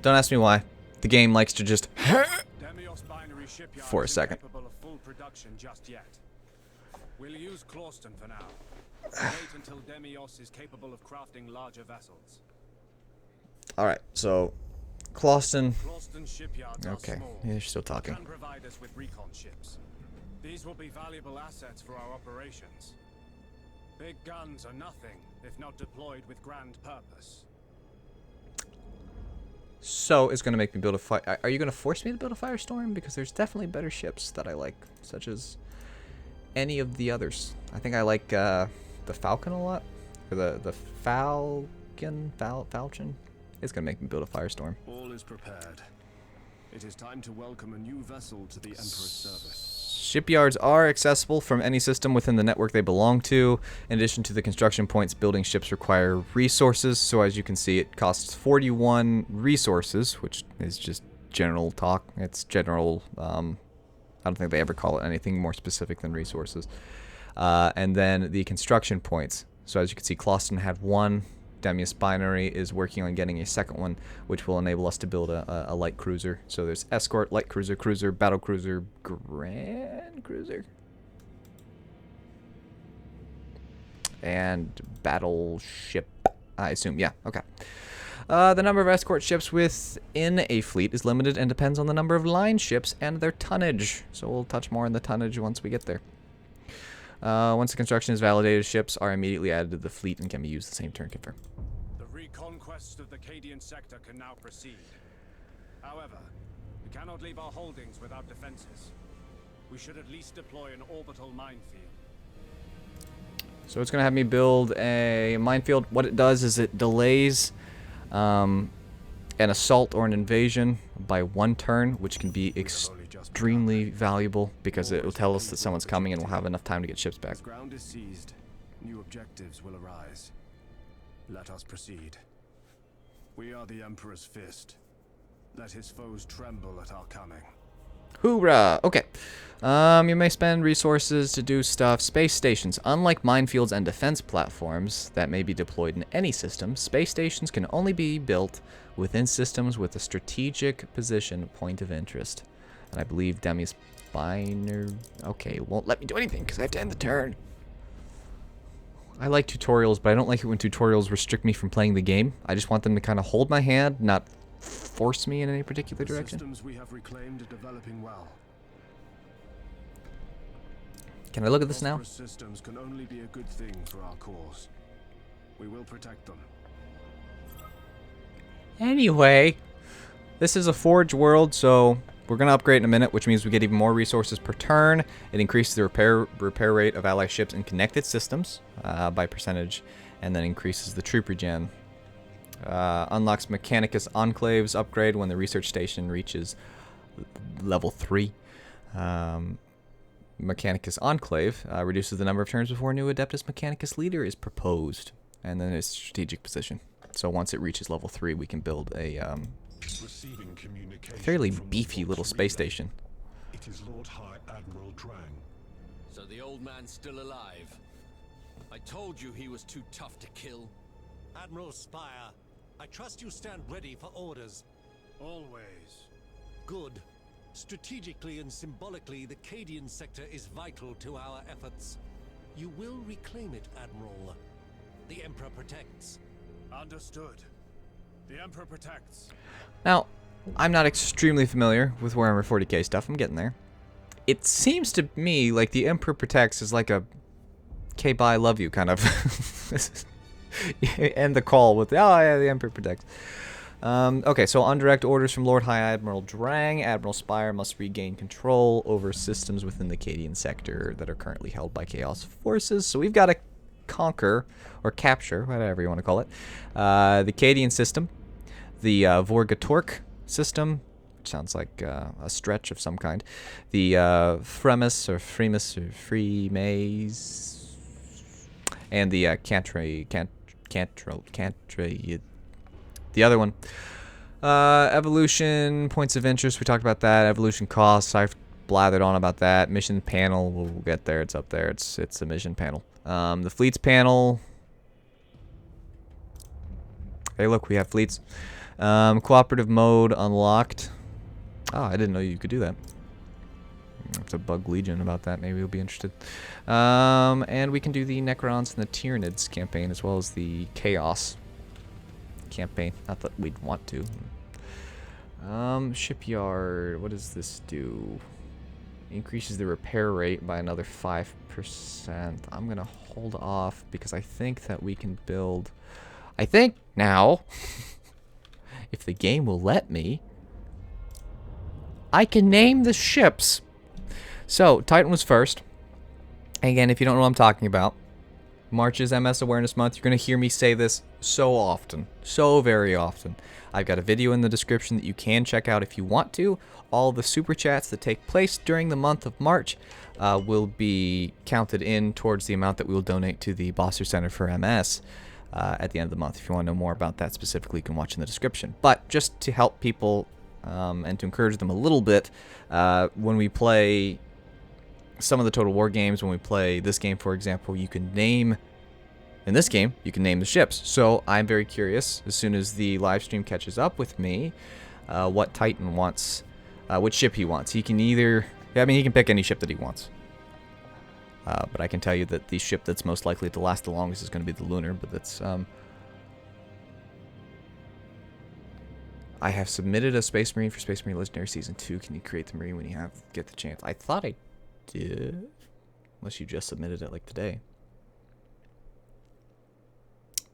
Don't ask me why. The game likes to just Demios binary shipyards for a second. incapable of full production just yet. We'll use Clauston for now. Wait until Demios is capable of crafting larger vessels. Alright, so Clauston. Clauston shipyards are Okay, small, yeah, you're still but talking. can provide us with recon ships. These will be valuable assets for our operations. Big guns are nothing if not deployed with grand purpose. So it's going to make me build a fire. Are you going to force me to build a firestorm? Because there's definitely better ships that I like, such as any of the others. I think I like the Falcon a lot, or the Falcon. It's going to make me build a firestorm. All is prepared. It is time to welcome a new vessel to the Emperor's service. Shipyards are accessible from any system within the network they belong to. In addition to the construction points, building ships require resources. So as you can see, it costs 41 resources, which is just general talk. It's general. I don't think they ever call it anything more specific than resources. And then the construction points. So as you can see, Clauston had 1. Demius Binary is working on getting a second one, which will enable us to build a light cruiser. So there's escort, light cruiser, cruiser, battle cruiser, grand cruiser, and battleship, I assume. Yeah, okay. The number of escort ships within a fleet is limited and depends on the number of line ships and their tonnage. So we'll touch more on the tonnage once we get there. Once the construction is validated, ships are immediately added to the fleet and can be used the same turn. Confirm. The reconquest of the Cadian sector can now proceed. However, we cannot leave our holdings without defenses. We should at least deploy an orbital minefield. So it's going to have me build a minefield. What it does is it delays an assault or an invasion by 1 turn, which can be extremely valuable because it will tell us that someone's coming and we'll have enough time to get ships back. As ground is seized, new objectives will arise. Let us proceed. We are the Emperor's fist. Let his foes tremble at our coming. Hoorah! Okay. You may spend resources to do stuff. Space stations. Unlike minefields and defense platforms that may be deployed in any system, space stations can only be built within systems with a strategic position point of interest. And I believe Demius Binary... Okay, it won't let me do anything because I have to end the turn. I like tutorials, but I don't like it when tutorials restrict me from playing the game. I just want them to kind of hold my hand, not force me in any particular direction. The systems we have reclaimed are developing well. Can I look at this now? Prosperous systems can only be a good thing for our cause. We will protect them. Anyway, this is a Forge world, so we're going to upgrade in a minute, which means we get even more resources per turn. It increases the repair rate of ally ships in connected systems by percentage, and then increases the troop regen. Unlocks Mechanicus Enclaves upgrade when the research station reaches level 3. Mechanicus Enclave reduces the number of turns before a new Adeptus Mechanicus leader is proposed, and then its strategic position. So once it reaches level 3, we can build a fairly beefy little space station. It is Lord High Admiral Drang. So the old man's still alive. I told you he was too tough to kill. Admiral Spire, I trust you stand ready for orders. Always. Good. Strategically and symbolically, the Cadian sector is vital to our efforts. You will reclaim it, Admiral. The Emperor protects. Understood. The Emperor protects. Now, I'm not extremely familiar with Warhammer 40k stuff. I'm getting there. It seems to me like the Emperor protects is like a "okay, bye, love you" kind of. End the call with, "oh yeah, the Emperor protects." Okay, so on direct orders from Lord High Admiral Drang, Admiral Spire must regain control over systems within the Cadian sector that are currently held by Chaos forces. So we've got to conquer, or capture, whatever you want to call it, the Cadian system, the Vorgatork system, which sounds like a stretch of some kind, the Fremis, or Freemus, or Freemaze, and the the other one. Evolution, points of interest, we talked about that. Evolution costs, I've blathered on about that. Mission panel, we'll get there, it's up there, it's a mission panel. The fleets panel, hey look, we have fleets. Cooperative mode unlocked. Oh, I didn't know you could do that. I have to bug Legion about that, maybe you'll be interested. And we can do the Necrons and the Tyranids campaign, as well as the Chaos campaign. Not that we'd want to. Shipyard, what does this do? Increases the repair rate by another 5%. I'm gonna hold off because I think that we can build, I think now, if the game will let me, I can name the ships. So Titan was first. Again, if you don't know what I'm talking about, March is MS Awareness Month. You're going to hear me say this so often. So very often. I've got a video in the description that you can check out if you want to. All the super chats that take place during the month of March will be counted in towards the amount that we will donate to the Bosser Center for MS at the end of the month. If you want to know more about that specifically, you can watch in the description. But just to help people and to encourage them a little bit, when we play some of the Total War games, when we play this game, for example, you can name, in this game, you can name the ships. So I'm very curious, as soon as the live stream catches up with me, what Titan wants, which ship he wants. He can either, I mean, he can pick any ship that he wants. But I can tell you that the ship that's most likely to last the longest is going to be the Lunar, but that's, I have submitted a Space Marine for Space Marine Legendary Season 2. Can you create the Marine when you get the chance? I thought I did. Unless you just submitted it like today.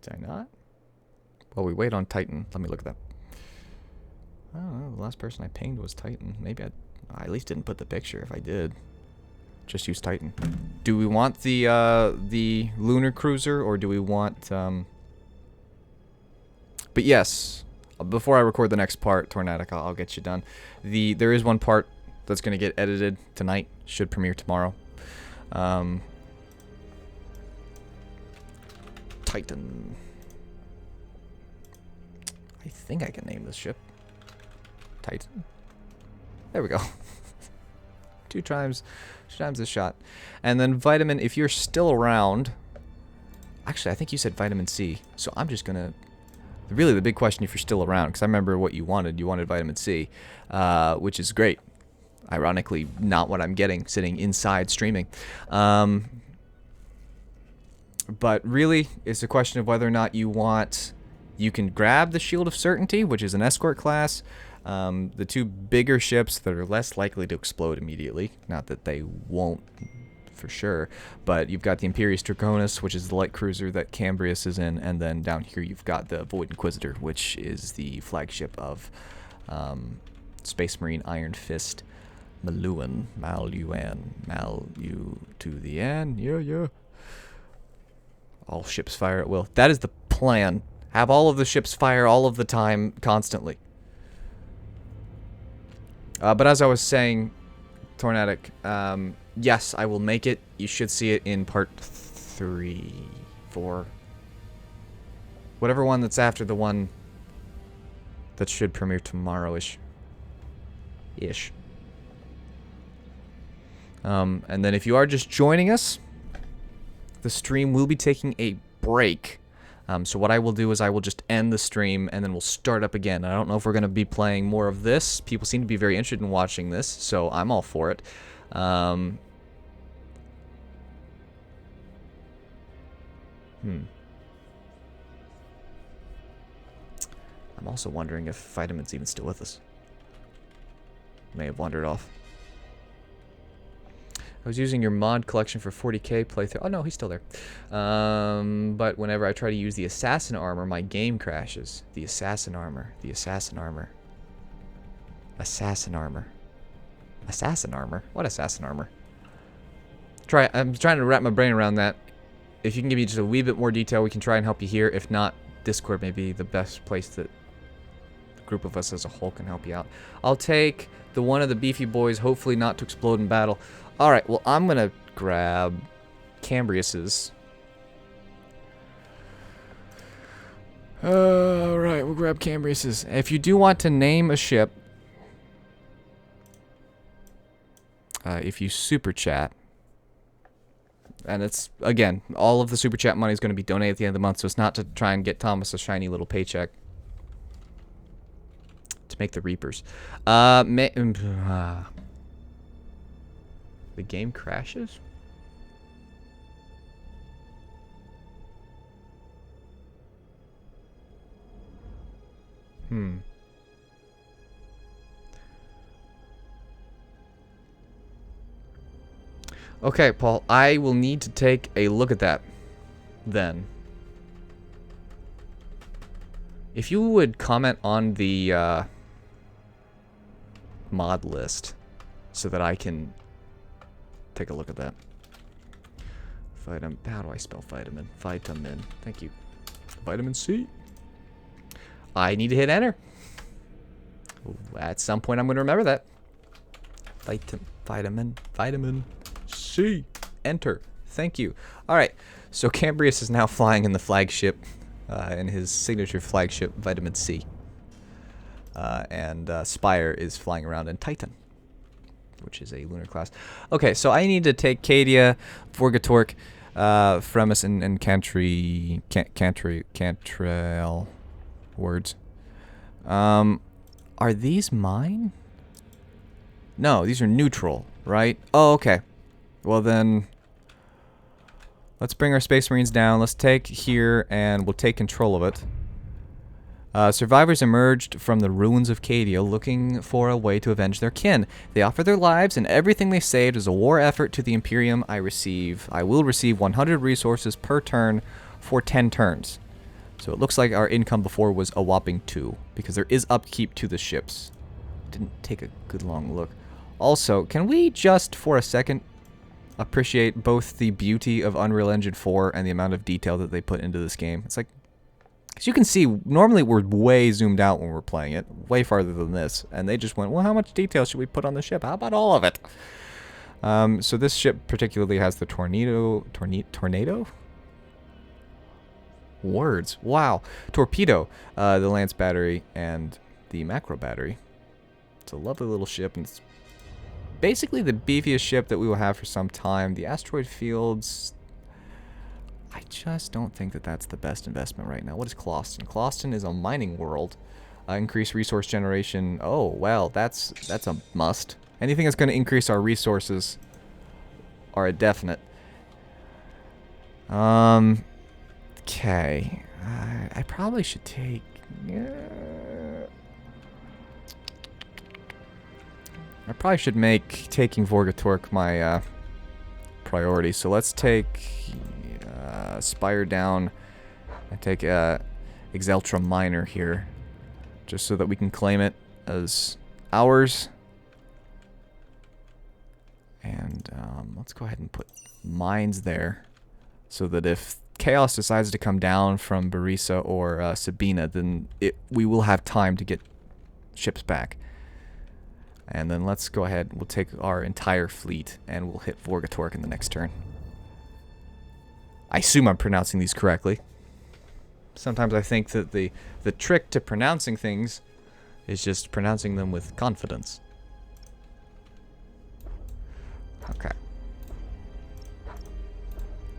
Did I not? Well, we wait on Titan. Let me look at that. I don't know. The last person I pinged was Titan. Maybe I at least didn't put the picture. If I did, just use Titan. Do we want the lunar cruiser, or do we want? But yes, before I record the next part, Tornadic, I'll get you done. There is one part that's going to get edited tonight. Should premiere tomorrow. Titan. I think I can name this ship Titan. There we go. two times the shot. And then Vitamin, if you're still around. Actually, I think you said Vitamin C. So I'm just gonna. Really, the big question, if you're still around, because I remember what you wanted. You wanted Vitamin C, which is great. Ironically, not what I'm getting sitting inside streaming. But really, it's a question of whether or not you want... You can grab the Shield of Certainty, which is an escort class. The two bigger ships that are less likely to explode immediately. Not that they won't, for sure. But you've got the Imperius Draconis, which is the light cruiser that Cambrius is in. And then down here you've got the Void Inquisitor, which is the flagship of Space Marine Iron Fist. Malu to the end. Yeah. All ships fire at will. That is the plan. Have all of the ships fire all of the time, constantly. But as I was saying, Tornadic, yes, I will make it. You should see it in part 3, 4. Whatever one that's after the one that should premiere tomorrow-ish. And then if you are just joining us, the stream will be taking a break. So what I will do is I will just end the stream and then we'll start up again. I don't know if we're going to be playing more of this. People seem to be very interested in watching this, so I'm all for it. I'm also wondering if Vitamin's even still with us. May have wandered off. I was using your mod collection for 40k playthrough. Oh no, he's still there. But whenever I try to use the assassin armor, my game crashes. The assassin armor. The assassin armor. Assassin armor. Assassin armor? What assassin armor? I'm trying to wrap my brain around that. If you can give me just a wee bit more detail, we can try and help you here. If not, Discord may be the best place that the group of us as a whole can help you out. I'll take the one of the beefy boys, hopefully not to explode in battle. Alright, well, I'm gonna grab Cambrius's. Alright, we'll grab Cambrius's. If you do want to name a ship, if you super chat, and it's, again, all of the super chat money is going to be donated at the end of the month, so it's not to try and get Thomas a shiny little paycheck to make the Reapers. The game crashes? Okay, Paul, I will need to take a look at that then. If you would comment on the mod list so that I can take a look at that. How do I spell vitamin? Vitamin. Thank you. Vitamin C. I need to hit enter. At some point, I'm going to remember that. Vitamin C. Enter. Thank you. All right. So Cambrius is now flying in the flagship, in his signature flagship, Vitamin C. And Spire is flying around in Titan, which is a lunar class. Okay, so I need to take Cadia, Vorgatork, Fremus, and Cantrell words. Are these mine? No, these are neutral, right? Oh, okay. Well then, let's bring our Space Marines down. Let's take here, and we'll take control of it. Survivors emerged from the ruins of Cadia looking for a way to avenge their kin. They offer their lives and everything they saved as a war effort to the Imperium. I will receive 100 resources per turn for 10 turns. So it looks like our income before was a whopping 2, because there is upkeep to the ships. Didn't take a good long look. Also, can we just for a second appreciate both the beauty of Unreal Engine 4 and the amount of detail that they put into this game? It's like, as you can see, normally we're way zoomed out when we're playing it, way farther than this, and they just went, well, how much detail should we put on the ship? How about all of it? So this ship particularly has the tornado? Words. Wow. Torpedo, the Lance battery, and the macro battery. It's a lovely little ship, and it's basically the beefiest ship that we will have for some time. The asteroid fields, I just don't think that that's the best investment right now. What is Closton? Closton is a mining world. Increase resource generation. Oh, well, that's a must. Anything that's going to increase our resources are a definite. Okay. I probably should take... I probably should make taking Vorgatork my priority. So let's take Spire down and take Exeltra Minor here, just so that we can claim it as ours. And let's go ahead and put mines there, so that if Chaos decides to come down from Barisa or Sabina, then we will have time to get ships back. And then let's go ahead, we'll take our entire fleet, and we'll hit Vorgatork in the next turn. I assume I'm pronouncing these correctly. Sometimes I think that the trick to pronouncing things is just pronouncing them with confidence. Okay.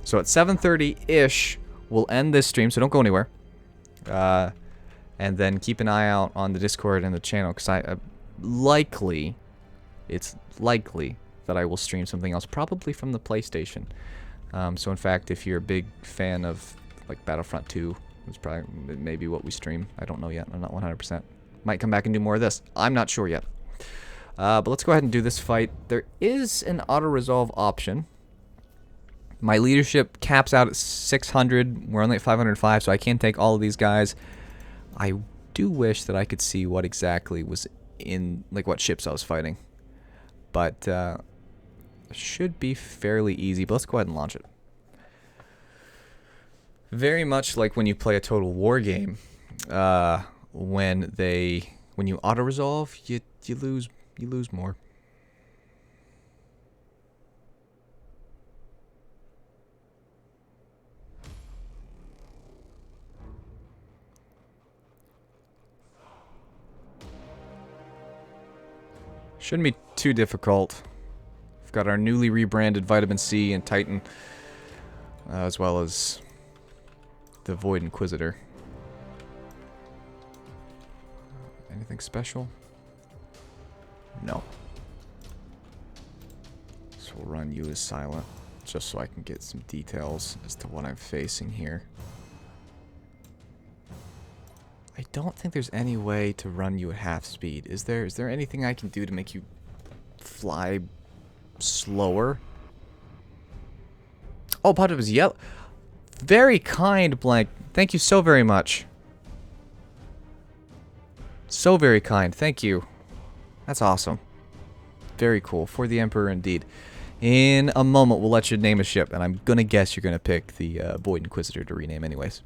So at 7:30-ish, we'll end this stream, so don't go anywhere. And then keep an eye out on the Discord and the channel, because it's likely that I will stream something else, probably from the PlayStation. So in fact, if you're a big fan of like Battlefront 2, it's probably maybe what we stream. I don't know yet. I'm not 100%. Might come back and do more of this. I'm not sure yet. But let's go ahead and do this fight. There is an auto-resolve option. My leadership caps out at 600. We're only at 505, so I can't take all of these guys. I do wish that I could see what exactly was in, like what ships I was fighting. But should be fairly easy. But let's go ahead and launch it. Very much like when you play a Total War game, when you auto-resolve, you lose more. Shouldn't be too difficult. We've got our newly rebranded Vitamin C and Titan, as well as the Void Inquisitor. Anything special? No. So we'll run you as silent, just so I can get some details as to what I'm facing here. I don't think there's any way to run you at half speed. Is there? Is there anything I can do to make you fly slower? Oh, but it was yellow. Very kind, Blank. Thank you so very much. So very kind. Thank you. That's awesome. Very cool. For the Emperor, indeed. In a moment, we'll let you name a ship, and I'm gonna guess you're gonna pick the Void Inquisitor to rename anyways.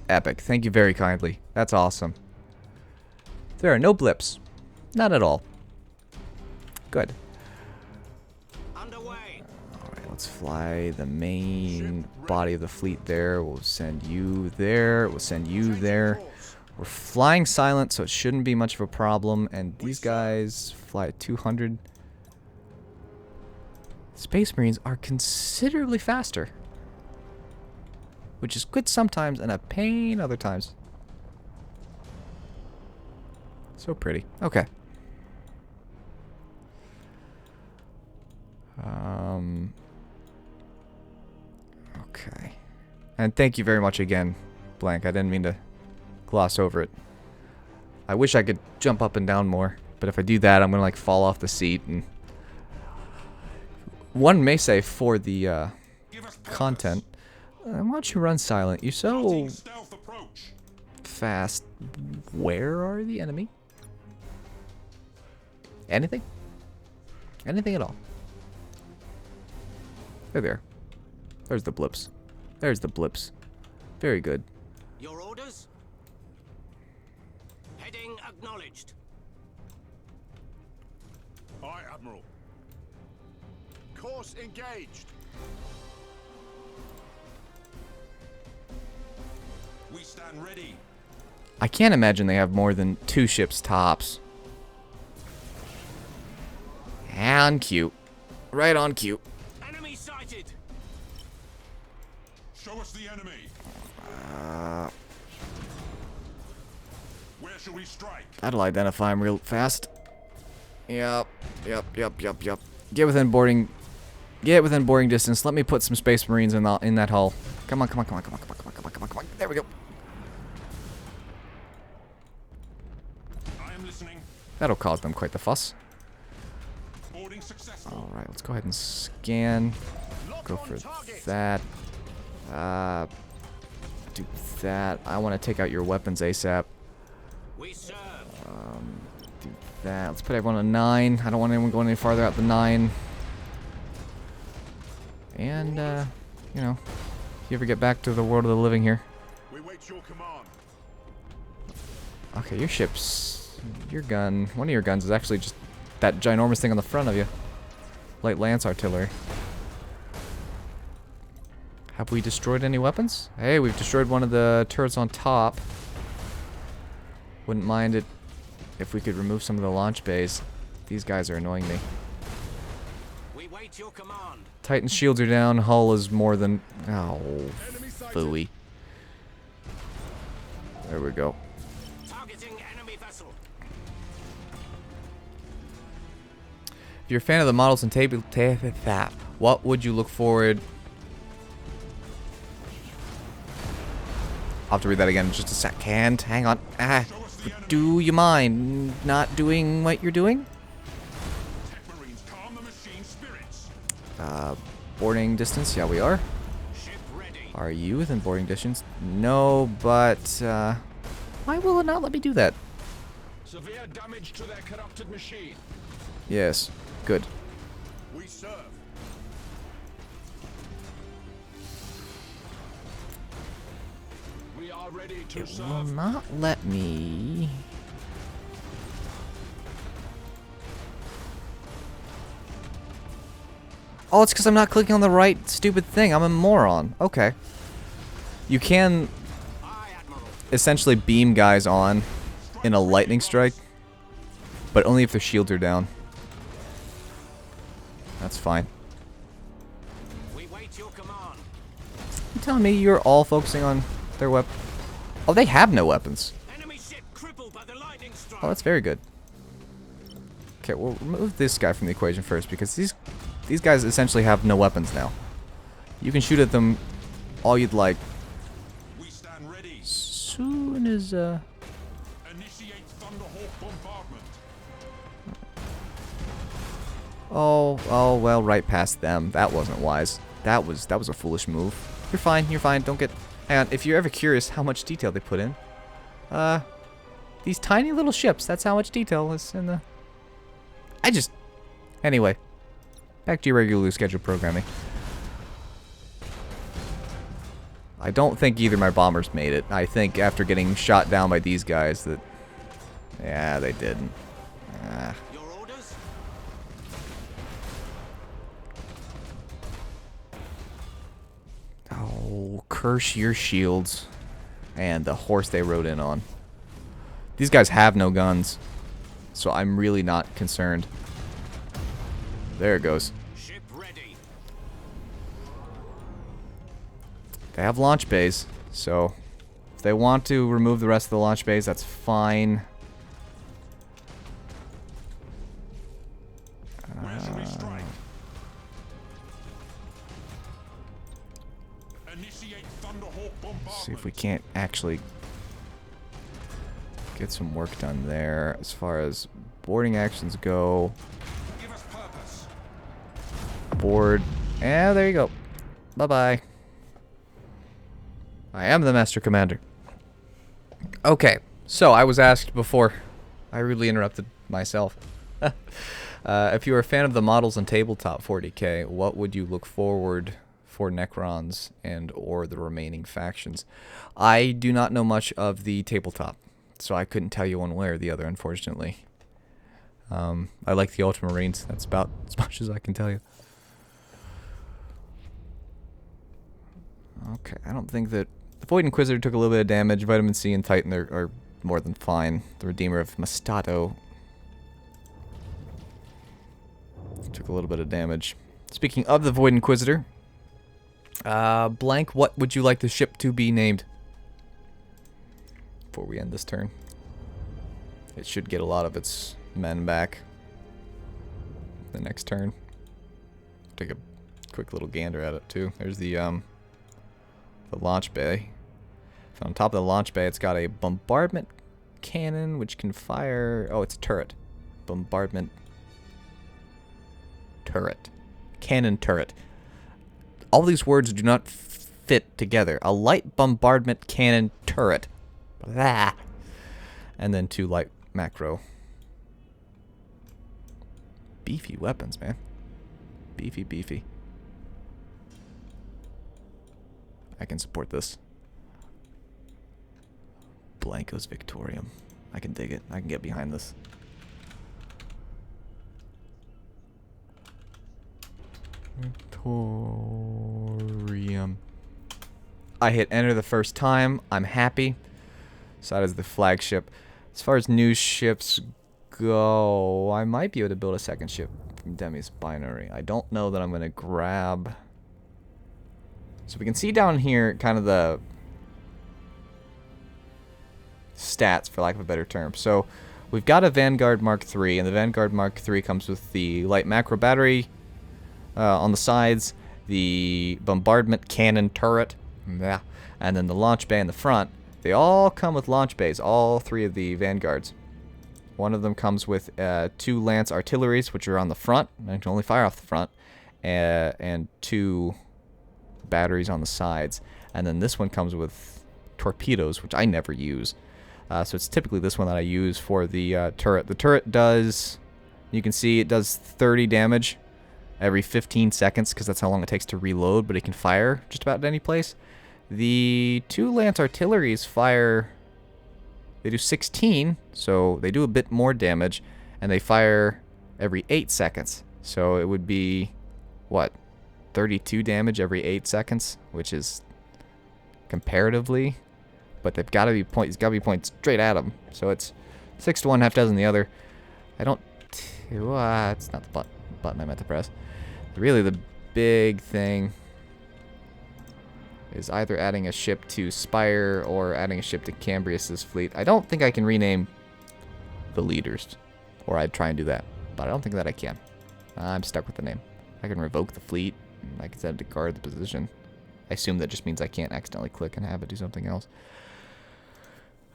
Epic. Thank you very kindly. That's awesome. There are no blips. Not at all. Good. Underway. Alright, let's fly the main body of the fleet there. We'll send you there. We'll send you there. We're flying silent, so it shouldn't be much of a problem. And these guys fly at 200. Space Marines are considerably faster, which is good sometimes and a pain other times. So pretty. Okay. Okay. And thank you very much again, Blank. I didn't mean to gloss over it. I wish I could jump up and down more, but if I do that, I'm gonna like fall off the seat. And one may say for the content, why don't you run silent? You're so fast. Where are the enemy? Anything? Anything at all? There. There's the blips. There's the blips. Very good. Your orders? Heading acknowledged. Aye, Admiral. Course engaged. We stand ready. I can't imagine they have more than 2 ships tops. On cue. Right on cue. Enemy sighted. Show us the enemy. Where shall we strike? That'll identify him real fast. Yep. Get within boarding. Get within boarding distance. Let me put some Space Marines in that hull. Come on. There we go. I am listening. That'll cause them quite the fuss. Boarding successful. Alright, let's go ahead and scan. Go for that. Do that. I want to take out your weapons ASAP. We serve. Do that. Let's put everyone on 9. I don't want anyone going any farther out the 9. And, you know, if you ever get back to the world of the living here. We wait your command. Okay, your ship's... Your gun... One of your guns is actually just that ginormous thing on the front of you. Light lance artillery. Have we destroyed any weapons? Hey, we've destroyed one of the turrets on top. Wouldn't mind it if we could remove some of the launch bays. These guys are annoying me. We wait wait your command. Titan shields are down. Hull is more than... Oh, phooey. There we go. Targeting enemy vessel. If you're a fan of the models and table... What would you look forward... I'll have to read that again in just a second. Hang on. Do you mind not doing what you're doing? Marines, calm the machine spirits. Boarding distance? Yeah, we are. Ship ready. Are you within boarding distance? No, but, why will it not let me do that? Severe damage to their corrupted machine. Yes. Good. We serve. We are ready to It will serve. not let me... Oh, it's because I'm not clicking on the right stupid thing. I'm a moron. Okay. You can essentially beam guys on in a lightning strike, but only if their shields are down. That's fine. We wait your command. You telling me you're all focusing on their weapon? Oh, they have no weapons. Enemy ship crippled by the lightning strike. Oh, that's very good. Okay, we'll remove this guy from the equation first because these guys essentially have no weapons now. You can shoot at them all you'd like. We stand ready. Soon as Initiate Thunderhawk bombardment. oh well, right past them. That wasn't wise. That was a foolish move. You're fine. You're fine. Don't get. Hang on. If you're ever curious how much detail they put in, these tiny little ships. That's how much detail is in the. Anyway, back to your regularly scheduled programming. I don't think either of my bombers made it. I think after getting shot down by these guys that... Yeah, they didn't. Your orders? Oh, curse your shields. And the horse they rode in on. These guys have no guns. So I'm really not concerned. There it goes. Ship ready. They have launch bays, so if they want to remove the rest of the launch bays, that's fine. Where shall we strike? Initiate Thunderhawk bombardment. See if we can't actually get some work done there. As far as boarding actions go, Give us purpose. board. Yeah, there you go. Bye-bye. I am the Master Commander. Okay, so I was asked before. I rudely interrupted myself. If you are a fan of the models in Tabletop 40k, what would you look forward for Necrons and or the remaining factions? I do not know much of the Tabletop, so I couldn't tell you one way or the other, unfortunately. I like the Ultramarines. That's about as much as I can tell you. Okay, I don't think that... The Void Inquisitor took a little bit of damage. Vitamin C and Titan are more than fine. The Redeemer of Mastato took a little bit of damage. Speaking of the Void Inquisitor, blank, what would you like the ship to be named? Before we end this turn. It should get a lot of its men back the next turn. Take a quick little gander at it too. There's the launch bay. So on top of the launch bay, it's got a bombardment cannon, which can fire... Oh, it's a turret. Bombardment turret. Cannon turret. All these words do not fit together. A light bombardment cannon turret. Blah. And then 2 light macro. Beefy weapons, man. Beefy, beefy. I can support this. Blanco's Victorium. I can dig it. I can get behind this. Victorium. I hit enter the first time. I'm happy. So that is the flagship. As far as new ships go. I might be able to build a second ship from Demi's binary. I don't know that I'm going to grab... So we can see down here kind of the stats, for lack of a better term. So we've got a Vanguard Mark III, and the Vanguard Mark III comes with the light macro battery on the sides, the bombardment cannon turret, yeah, and then the launch bay in the front. They all come with launch bays, all three of the Vanguards. One of them comes with 2 Lance artilleries, which are on the front, and can only fire off the front, and 2 batteries on the sides. And then this one comes with torpedoes, which I never use. So it's typically this one that I use for the turret. The turret does, you can see it does 30 damage every 15 seconds, because that's how long it takes to reload, but it can fire just about at any place. The 2 Lance artilleries fire, they do 16, so they do a bit more damage, and they fire every 8 seconds. So it would be, what, 32 damage every 8 seconds, which is comparatively, but they've got to be points. It's got to be points straight at them. So it's 6 to 1, half dozen the other. I don't. It's not the button I meant to press. Really, the big thing is either adding a ship to Spire or adding a ship to Cambrius's fleet. I don't think I can rename the leaders, or I'd try and do that, but I don't think that I can. I'm stuck with the name. I can revoke the fleet. I can set it to guard the position. I assume that just means I can't accidentally click and have it do something else.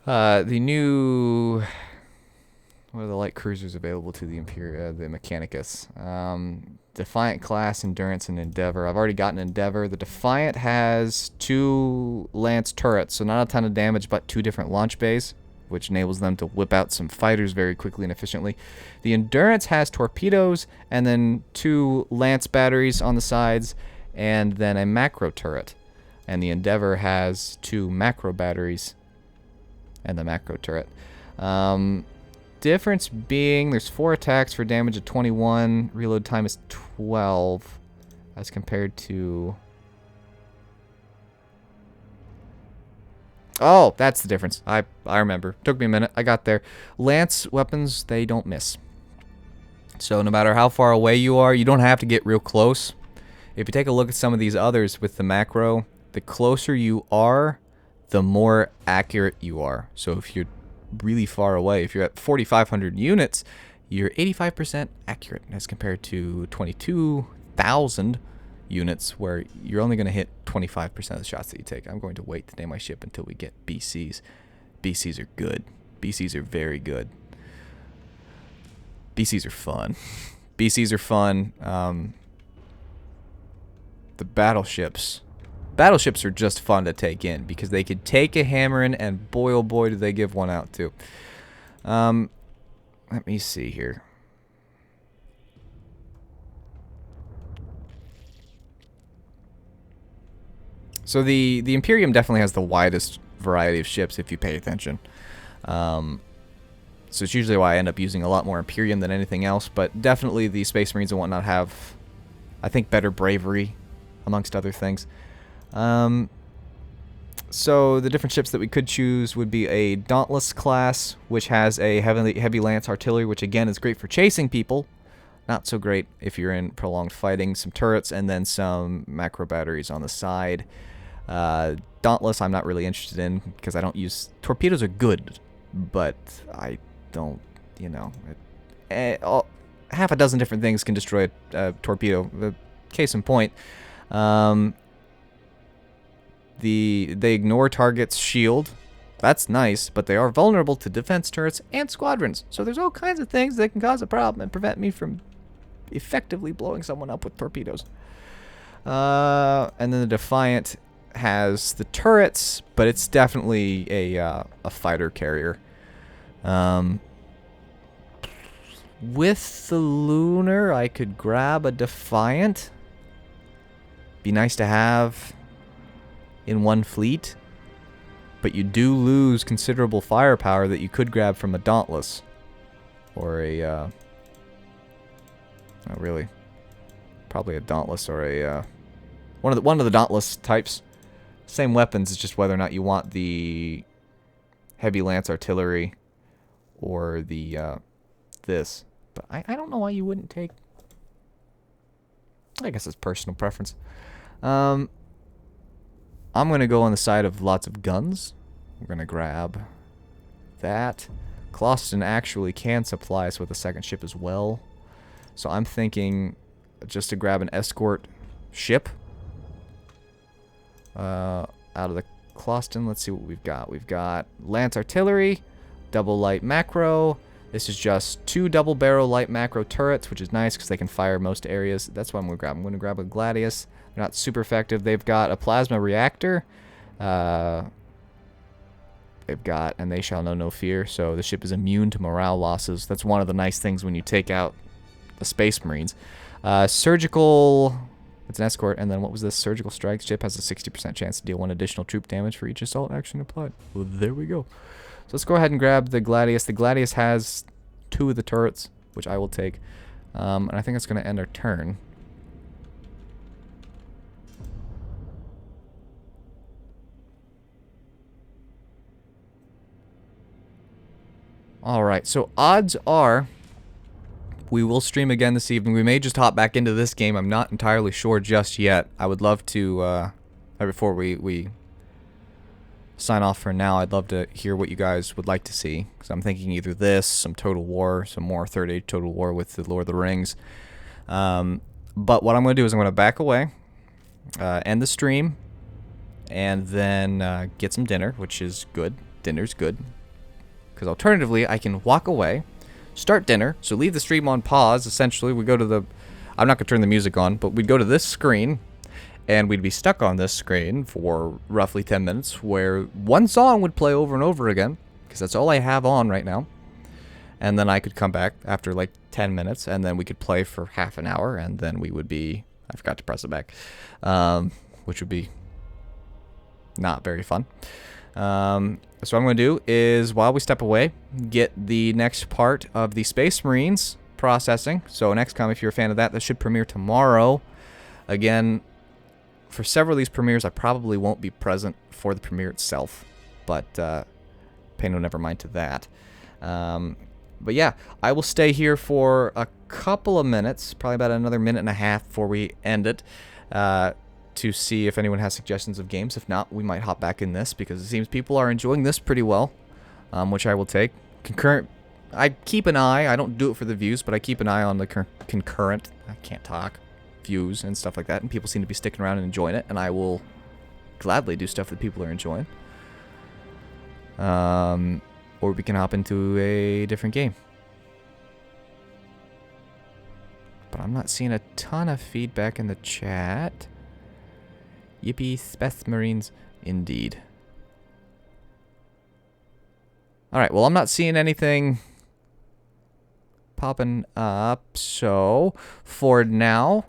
The new... What are the light cruisers available to the the Mechanicus? Defiant class, Endurance, and Endeavor. I've already gotten Endeavor. The Defiant has 2 Lance turrets, so not a ton of damage, but 2 different launch bays, which enables them to whip out some fighters very quickly and efficiently. The Endurance has torpedoes, and then 2 Lance batteries on the sides, and then a macro turret. And the Endeavor has 2 macro batteries and the macro turret. Difference being there's 4 attacks for damage of 21. Reload time is 12 as compared to... Oh, that's the difference. I remember. Took me a minute. I got there. Lance weapons, they don't miss. So no matter how far away you are, you don't have to get real close. If you take a look at some of these others with the macro, the closer you are, the more accurate you are. So if you're really far away, if you're at 4,500 units, you're 85% accurate as compared to 22,000 units where you're only going to hit 25% of the shots that you take. I'm going to wait to name my ship until we get BCs. BCs are good. BCs are very good. BCs are fun. BCs are fun. The battleships are just fun to take in because they could take a hammer in, and boy oh boy do they give one out too. Let me see here. So the Imperium definitely has the widest variety of ships if you pay attention. So it's usually why I end up using a lot more Imperium than anything else, but definitely the Space Marines and whatnot have, I think, better bravery, amongst other things. So the different ships that we could choose would be a Dauntless class, which has a heavy lance artillery, which again is great for chasing people. Not so great if you're in prolonged fighting. Some turrets and then some macro batteries on the side. Dauntless I'm not really interested in because I don't use... Torpedoes are good, but I don't, you know... half a dozen different things can destroy a torpedo. Case in point... They ignore target's shield. That's nice, but they are vulnerable to defense turrets and squadrons. So there's all kinds of things that can cause a problem and prevent me from effectively blowing someone up with torpedoes. And then the Defiant has the turrets, but it's definitely a fighter carrier. With the Lunar, I could grab a Defiant. Be nice to have in one fleet, but you do lose considerable firepower that you could grab from a Dauntless or a not really, probably a Dauntless or a one of the Dauntless types. Same weapons, it's just whether or not you want the heavy lance artillery or the this. But I don't know why you wouldn't take... I guess it's personal preference. I'm going to go on the side of lots of guns. We're going to grab that. Closton actually can supply us with a second ship as well. So I'm thinking just to grab an escort ship. Out of the Closton, let's see what we've got. We've got Lance Artillery, double light macro. This is just 2 double barrel light macro turrets, which is nice because they can fire most areas. That's what I'm going to grab. I'm going to grab a Gladius. They're not super effective. They've got a plasma reactor. They've got, and they shall know no fear. So the ship is immune to morale losses. That's one of the nice things when you take out the Space Marines. Surgical, it's an escort. And then what was this? Surgical strike ship has a 60% chance to deal 1 additional troop damage for each assault action applied. Well, there we go. So let's go ahead and grab the Gladius. The Gladius has 2 of the turrets, which I will take. And I think that's going to end our turn. Alright, so odds are we will stream again this evening. We may just hop back into this game. I'm not entirely sure just yet. I would love to, before we sign off for now, I'd love to hear what you guys would like to see. Because I'm thinking either this, some Total War, some more Third Age Total War with the Lord of the Rings. But what I'm going to do is I'm going to back away, end the stream, and then get some dinner, which is good. Dinner's good. Because alternatively, I can walk away, start dinner, so leave the stream on pause. Essentially, we go to the... I'm not going to turn the music on, but we'd go to this screen, and we'd be stuck on this screen for roughly 10 minutes, where one song would play over and over again, because that's all I have on right now. And then I could come back after like 10 minutes, and then we could play for half an hour, and then we would be... I forgot to press it back. Which would be not very fun. So what I'm going to do is, while we step away, get the next part of the Space Marines processing. So XCOM, if you're a fan of that, that should premiere tomorrow. Again, for several of these premieres, I probably won't be present for the premiere itself. But pay no never mind to that. But yeah, I will stay here for a couple of minutes, probably about another minute and a half before we end it. To see if anyone has suggestions of games. If not, we might hop back in this, because it seems people are enjoying this pretty well, which I will take. Concurrent, I keep an eye. I don't do it for the views, but I keep an eye on the concurrent, I can't talk, views and stuff like that, and people seem to be sticking around and enjoying it, and I will gladly do stuff that people are enjoying. Or we can hop into a different game. But I'm not seeing a ton of feedback in the chat. Yippee, Space Marines, indeed. Alright, well, I'm not seeing anything popping up, so for now,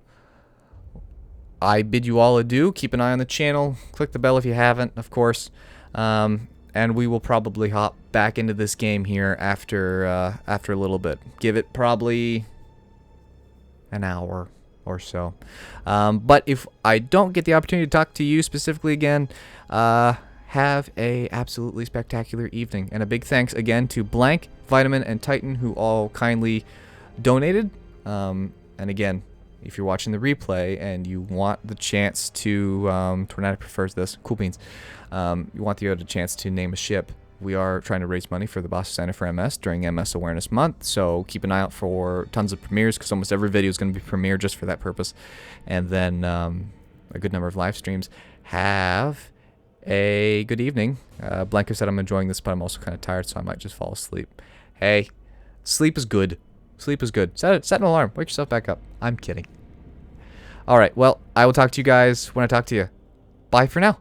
I bid you all adieu. Keep an eye on the channel. Click the bell if you haven't, of course. And we will probably hop back into this game here after a little bit. Give it probably an hour or so. But if I don't get the opportunity to talk to you specifically again, have a absolutely spectacular evening. And a big thanks again to Blank, Vitamin, and Titan, who all kindly donated. And again, if you're watching the replay and you want the chance to, Tornadic prefers this, cool beans, you want the other chance to name a ship, we are trying to raise money for the Boston Center for MS during MS Awareness Month, so keep an eye out for tons of premieres, because almost every video is going to be premiered just for that purpose. And then a good number of live streams. Have a good evening. Blanco said I'm enjoying this, but I'm also kind of tired, so I might just fall asleep. Hey, sleep is good. Sleep is good. Set an alarm. Wake yourself back up. I'm kidding. Alright, well, I will talk to you guys when I talk to you. Bye for now.